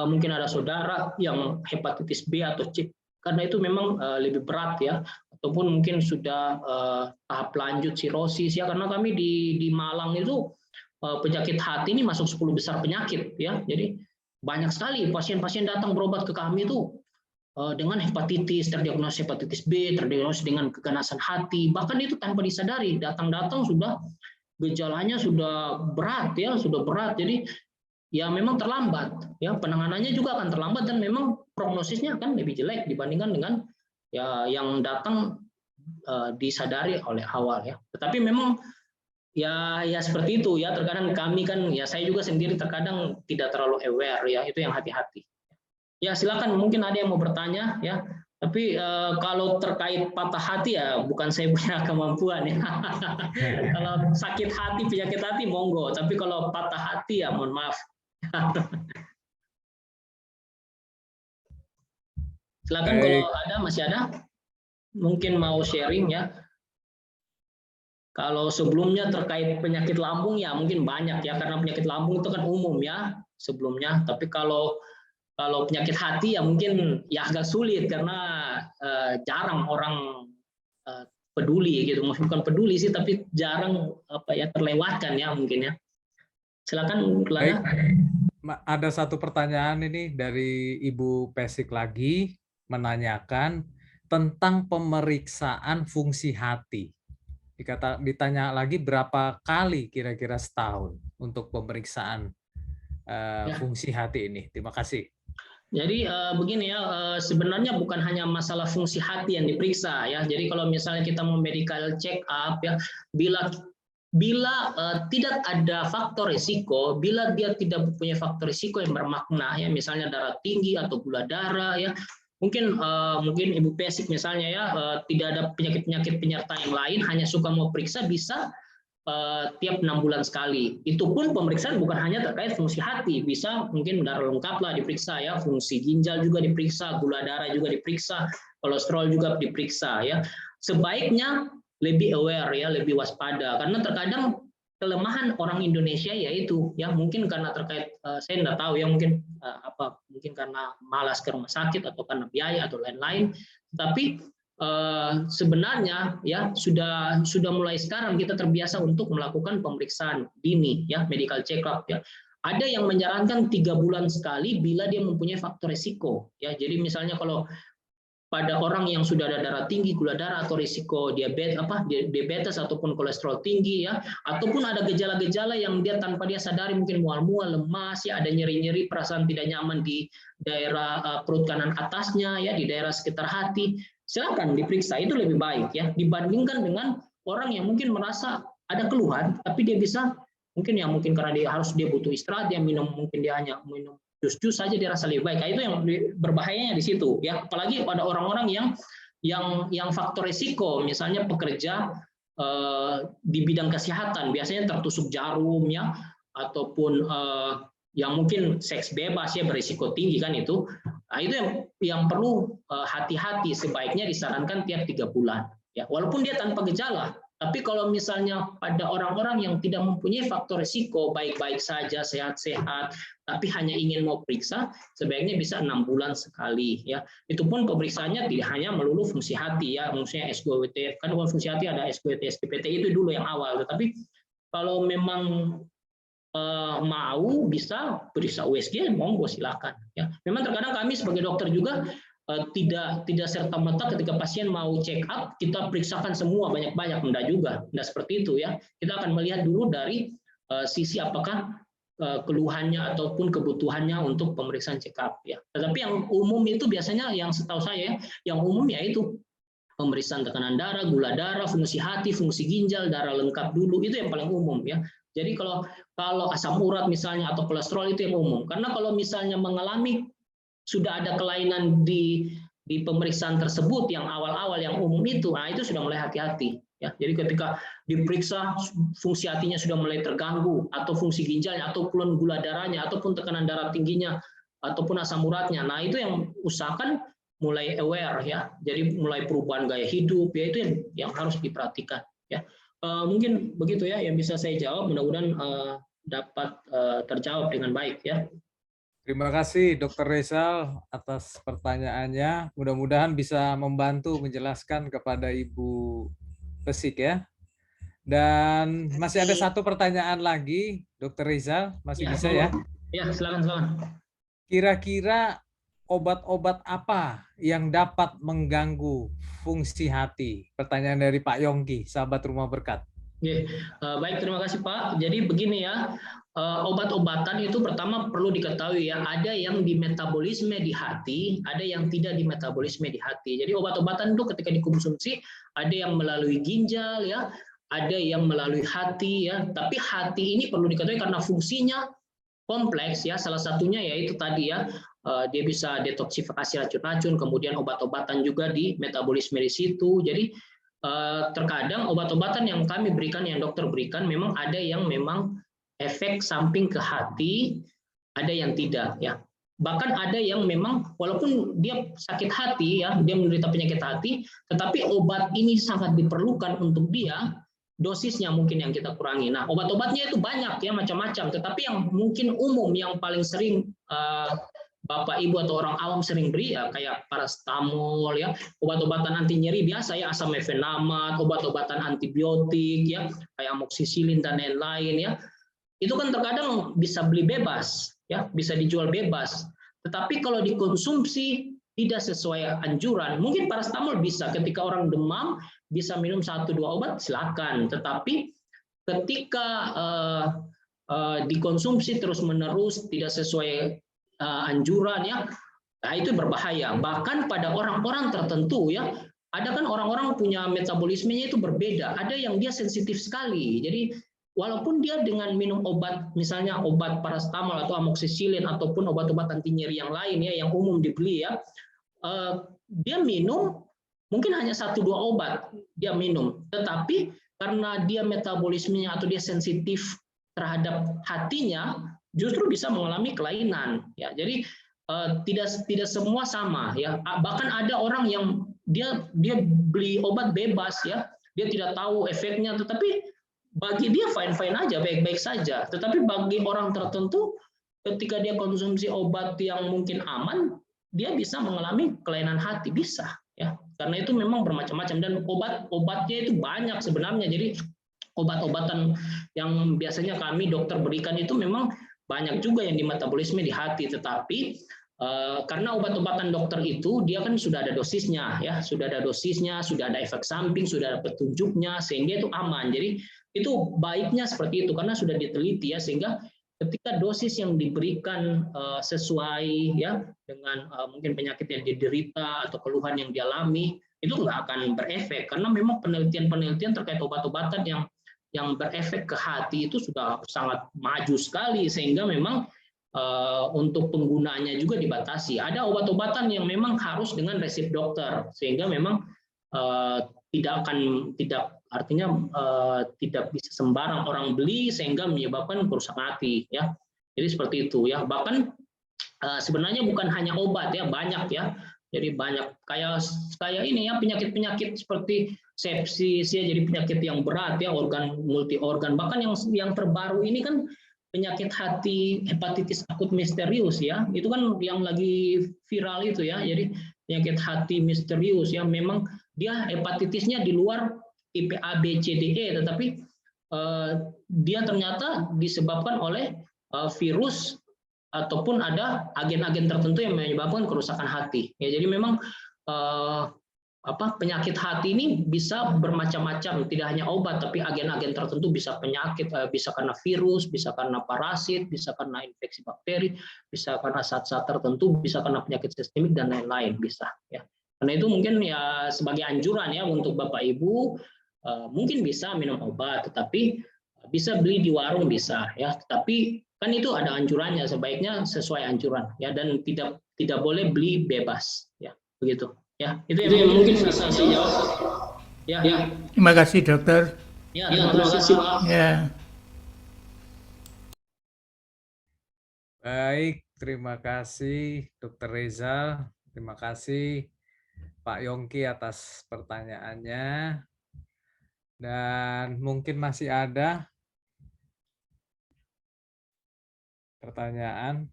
mungkin ada saudara yang hepatitis B atau C, karena itu memang lebih berat ya, ataupun mungkin sudah tahap lanjut sirosis ya, karena kami di Malang itu penyakit hati ini masuk 10 besar penyakit ya. Jadi banyak sekali pasien-pasien datang berobat ke kami itu dengan hepatitis, terdiagnosis hepatitis B, terdiagnosis dengan keganasan hati, bahkan itu tanpa disadari, datang-datang sudah gejalanya sudah berat ya, sudah berat. Jadi ya memang terlambat ya, penanganannya juga akan terlambat dan memang prognosisnya akan lebih jelek dibandingkan dengan ya yang datang disadari oleh awal ya. Tetapi memang ya seperti itu ya, terkadang kami kan ya, saya juga sendiri terkadang tidak terlalu aware ya, itu yang hati-hati. Ya silakan, mungkin ada yang mau bertanya ya. Tapi kalau terkait patah hati ya bukan saya punya kemampuan ya. Kalau sakit hati, penyakit hati monggo, tapi kalau patah hati ya mohon maaf. Silakan. Baik. Kalau ada, masih ada, mungkin mau sharing ya. Kalau sebelumnya terkait penyakit lambung ya mungkin banyak ya, karena penyakit lambung itu kan umum ya sebelumnya. Tapi kalau penyakit hati ya mungkin ya agak sulit, karena jarang orang peduli gitu. Bukan peduli sih, tapi jarang terlewatkan ya mungkin ya. Silakan. Baik. Ada satu pertanyaan ini dari Ibu Pesik lagi menanyakan tentang pemeriksaan fungsi hati. Ditanya lagi berapa kali kira-kira setahun untuk pemeriksaan fungsi hati ini. Terima kasih. Jadi begini ya, sebenarnya bukan hanya masalah fungsi hati yang diperiksa ya. Jadi kalau misalnya kita mau medical check up ya, bila tidak ada faktor risiko, bila dia tidak punya faktor risiko yang bermakna ya, misalnya darah tinggi atau gula darah ya, mungkin Ibu Pesik misalnya ya tidak ada penyakit-penyakit penyerta yang lain, hanya suka mau periksa, bisa tiap 6 bulan sekali. Itu pun pemeriksaan bukan hanya terkait fungsi hati, bisa mungkin darah lengkap lah diperiksa ya, fungsi ginjal juga diperiksa, gula darah juga diperiksa, kolesterol juga diperiksa ya. Sebaiknya lebih aware ya, lebih waspada, karena terkadang kelemahan orang Indonesia yaitu ya, mungkin karena terkait saya nggak tahu ya, mungkin mungkin karena malas ke rumah sakit atau karena biaya atau lain-lain, tapi sebenarnya ya sudah mulai sekarang kita terbiasa untuk melakukan pemeriksaan dini ya, medical check up ya. Ada yang menyarankan 3 bulan sekali bila dia mempunyai faktor risiko ya. Jadi misalnya kalau pada orang yang sudah ada darah tinggi, gula darah atau risiko diabetes ataupun kolesterol tinggi ya, ataupun ada gejala-gejala yang dia tanpa dia sadari mungkin mual-mual, lemas ya, ada nyeri-nyeri, perasaan tidak nyaman di daerah perut kanan atasnya ya, di daerah sekitar hati, silakan diperiksa, itu lebih baik ya dibandingkan dengan orang yang mungkin merasa ada keluhan tapi dia bisa mungkin karena dia butuh istirahat, dia mungkin dia hanya minum jus saja dia rasa lebih baik. Nah, itu yang berbahayanya di situ ya, apalagi pada orang-orang yang faktor risiko, misalnya pekerja di bidang kesehatan biasanya tertusuk jarum ya, ataupun yang mungkin seks bebas ya, berisiko tinggi kan itu. Nah, itu yang perlu hati-hati, sebaiknya disarankan tiap 3 bulan ya, walaupun dia tanpa gejala. Tapi kalau misalnya pada orang-orang yang tidak mempunyai faktor risiko, baik-baik saja, sehat-sehat, tapi hanya ingin mau periksa, sebaiknya bisa 6 bulan sekali ya. Itu pun pemeriksaannya tidak hanya melulu fungsi hati ya, fungsinya SGWT, kan fungsi hati ada SGWT, SGPT itu dulu yang awal. Tetapi kalau memang mau bisa periksa USG, monggo silakan ya. Memang terkadang kami sebagai dokter juga tidak serta-merta ketika pasien mau check up kita periksakan semua banyak-banyak, enggak juga, enggak seperti itu ya. Kita akan melihat dulu dari sisi apakah keluhannya ataupun kebutuhannya untuk pemeriksaan check up ya. Tetapi yang umum itu biasanya, yang setahu saya yang umum yaitu pemeriksaan tekanan darah, gula darah, fungsi hati, fungsi ginjal, darah lengkap dulu, itu yang paling umum ya. Jadi kalau asam urat misalnya atau kolesterol itu yang umum. Karena kalau misalnya mengalami sudah ada kelainan di pemeriksaan tersebut yang awal-awal yang umum itu, nah itu sudah mulai hati-hati ya. Jadi ketika diperiksa fungsi hatinya sudah mulai terganggu, atau fungsi ginjalnya, ataupun gula darahnya, ataupun tekanan darah tingginya, ataupun asam uratnya, nah itu yang usahakan mulai aware ya. Jadi mulai perubahan gaya hidup ya, itu yang harus diperhatikan ya. Mungkin begitu ya yang bisa saya jawab, mudah-mudahan dapat terjawab dengan baik ya. Terima kasih Dr. Rizal atas pertanyaannya. Mudah-mudahan bisa membantu menjelaskan kepada Ibu Pesik ya. Dan masih ada satu pertanyaan lagi, Dr. Rizal, masih bisa ya? Ya, silakan. Kira-kira obat-obat apa yang dapat mengganggu fungsi hati? Pertanyaan dari Pak Yongki, sahabat Rumah Berkat. Baik, terima kasih Pak. Jadi begini ya, obat-obatan itu pertama perlu diketahui ya, ada yang di metabolisme di hati, ada yang tidak di metabolisme di hati. Jadi obat-obatan itu ketika dikonsumsi ada yang melalui ginjal ya, ada yang melalui hati ya. Tapi hati ini perlu diketahui karena fungsinya kompleks ya. Salah satunya yaitu tadi ya, dia bisa detoksifikasi racun-racun, kemudian obat-obatan juga di metabolisme di situ. Jadi terkadang obat-obatan yang kami berikan, yang dokter berikan, memang ada yang memang efek samping ke hati, ada yang tidak ya. Bahkan ada yang memang walaupun dia sakit hati ya, dia menderita penyakit hati, tetapi obat ini sangat diperlukan untuk dia, dosisnya mungkin yang kita kurangi. Nah, obat-obatnya itu banyak ya, macam-macam, tetapi yang mungkin umum yang paling sering Bapak Ibu atau orang awam sering beri ya, kayak paracetamol ya, obat-obatan anti nyeri biasa ya, asam mefenamat, obat-obatan antibiotik ya, kayak amoksisilin dan lain-lain ya. Itu kan terkadang bisa beli bebas ya, bisa dijual bebas. Tetapi kalau dikonsumsi tidak sesuai anjuran, mungkin paracetamol bisa, ketika orang demam bisa minum 1-2 obat silakan. Tetapi ketika dikonsumsi terus-menerus tidak sesuai anjuran ya, nah itu berbahaya. Bahkan pada orang-orang tertentu ya, ada kan orang-orang punya metabolismenya itu berbeda, ada yang dia sensitif sekali. Jadi walaupun dia dengan minum obat, misalnya obat paracetamol atau amoksisilin ataupun obat-obat anti nyeri yang lain ya, yang umum dibeli ya, dia minum mungkin hanya 1-2 obat dia minum, tetapi karena dia metabolismenya atau dia sensitif terhadap hatinya, justru bisa mengalami kelainan ya. Jadi tidak semua sama ya. Bahkan ada orang yang dia beli obat bebas ya, dia tidak tahu efeknya, tetapi bagi dia fine-fine aja, baik-baik saja. Tetapi bagi orang tertentu ketika dia konsumsi obat yang mungkin aman, dia bisa mengalami kelainan hati, bisa ya. Karena itu memang bermacam-macam, dan obat-obatnya itu banyak sebenarnya. Jadi obat-obatan yang biasanya kami dokter berikan itu memang banyak juga yang di metabolisme di hati, tetapi Karena obat-obatan dokter itu dia kan sudah ada dosisnya, ya, sudah ada dosisnya, sudah ada efek samping, sudah ada petunjuknya, sehingga itu aman. Jadi itu baiknya seperti itu karena sudah diteliti, ya, sehingga ketika dosis yang diberikan sesuai, ya, dengan mungkin penyakit yang diderita atau keluhan yang dialami, itu nggak akan berefek karena memang penelitian-penelitian terkait obat-obatan yang berefek ke hati itu sudah sangat maju sekali, sehingga memang untuk penggunaannya juga dibatasi. Ada obat-obatan yang memang harus dengan resep dokter, sehingga memang tidak bisa sembarang orang beli sehingga menyebabkan kerusakan hati, ya. Jadi seperti itu, ya. Bahkan sebenarnya bukan hanya obat, ya, banyak, ya. Jadi banyak kayak ini, ya, penyakit-penyakit seperti sepsis, ya, jadi penyakit yang berat, ya, multi organ. Bahkan yang terbaru ini kan penyakit hati hepatitis akut misterius, ya, itu kan yang lagi viral itu, ya. Jadi penyakit hati misterius, ya, memang dia hepatitisnya di luar tipe A, B, C, D, E, tetapi dia ternyata disebabkan oleh virus ataupun ada agen-agen tertentu yang menyebabkan kerusakan hati. Ya, jadi memang penyakit hati ini bisa bermacam-macam, tidak hanya obat, tapi agen-agen tertentu bisa penyakit, bisa karena virus, bisa karena parasit, bisa karena infeksi bakteri, bisa karena zat-zat tertentu, bisa karena penyakit sistemik dan lain-lain, bisa, ya. Karena itu mungkin, ya, sebagai anjuran, ya, untuk Bapak Ibu mungkin bisa minum obat, tetapi bisa beli di warung, bisa, ya. Tetapi kan itu ada anjurannya, sebaiknya sesuai anjuran, ya, dan tidak boleh beli bebas, ya, begitu. Ya, itu yang mungkin bisa saya jawab. Ya. Terima kasih, dokter. Ya, terima kasih, Pak. Ya. Baik, terima kasih Dr. Reza. Terima kasih Pak Yongki atas pertanyaannya. Dan mungkin masih ada pertanyaan.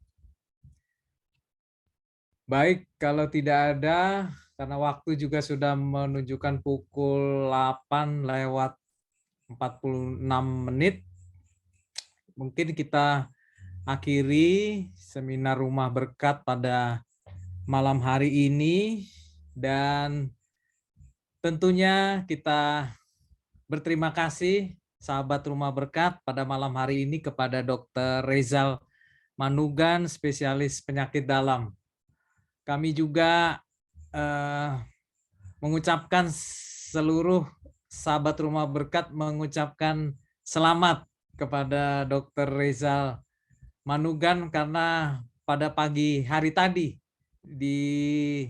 Baik, kalau tidak ada, karena waktu juga sudah menunjukkan pukul 8:46, mungkin kita akhiri seminar Rumah Berkat pada malam hari ini, dan tentunya kita berterima kasih sahabat Rumah Berkat pada malam hari ini kepada Dr. Rezal Manugan, spesialis penyakit dalam. Kami juga mengucapkan seluruh sahabat Rumah Berkat mengucapkan selamat kepada Dr. Rezal Manugan karena pada pagi hari tadi di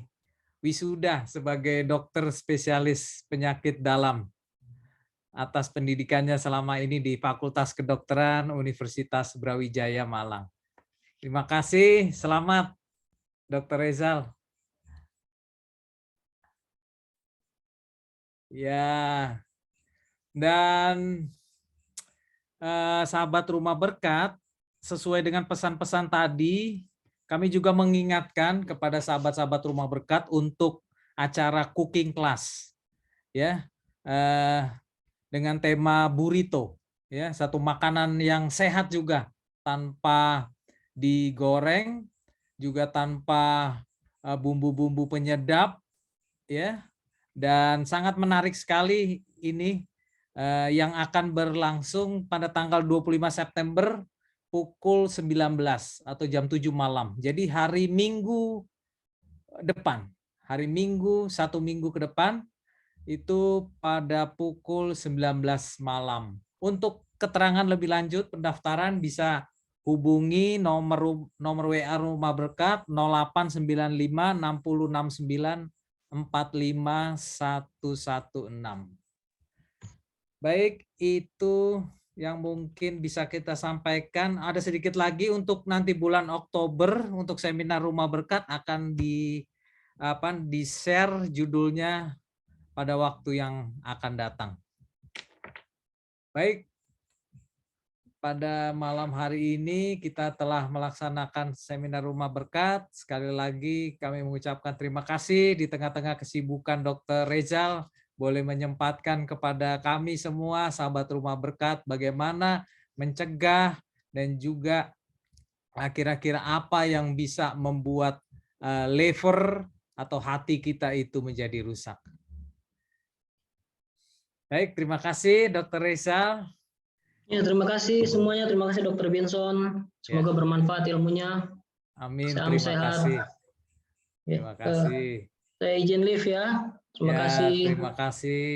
wisuda sebagai dokter spesialis penyakit dalam atas pendidikannya selama ini di Fakultas Kedokteran Universitas Brawijaya Malang. Terima kasih, selamat Dr. Rezal. Ya, dan sahabat Rumah Berkat, sesuai dengan pesan-pesan tadi, kami juga mengingatkan kepada sahabat-sahabat Rumah Berkat untuk acara cooking class, ya, dengan tema burrito, ya, satu makanan yang sehat juga, tanpa digoreng, juga tanpa bumbu-bumbu penyedap, ya, dan sangat menarik sekali ini yang akan berlangsung pada tanggal 25 September pukul 19 atau jam 7 malam. Jadi hari Minggu depan, hari Minggu 1 minggu ke depan itu pada pukul 19 malam. Untuk keterangan lebih lanjut pendaftaran bisa hubungi nomor WA Rumah Berkat 0895 6069 45116. Baik, itu yang mungkin bisa kita sampaikan. Ada sedikit lagi untuk nanti bulan Oktober untuk seminar Rumah Berkat akan di-share judulnya pada waktu yang akan datang. Baik, pada malam hari ini kita telah melaksanakan seminar Rumah Berkat. Sekali lagi kami mengucapkan terima kasih di tengah-tengah kesibukan Dr. Rezal boleh menyempatkan kepada kami semua sahabat Rumah Berkat bagaimana mencegah dan juga kira-kira apa yang bisa membuat liver atau hati kita itu menjadi rusak. Baik, terima kasih Dr. Reza. Ya, terima kasih semuanya. Terima kasih Dr. Benson. Semoga bermanfaat ilmunya. Amin. Salam Terima sehat. kasih. Ya, Terima kasih. saya izin live ya. Terima Ya, kasih. terima kasih.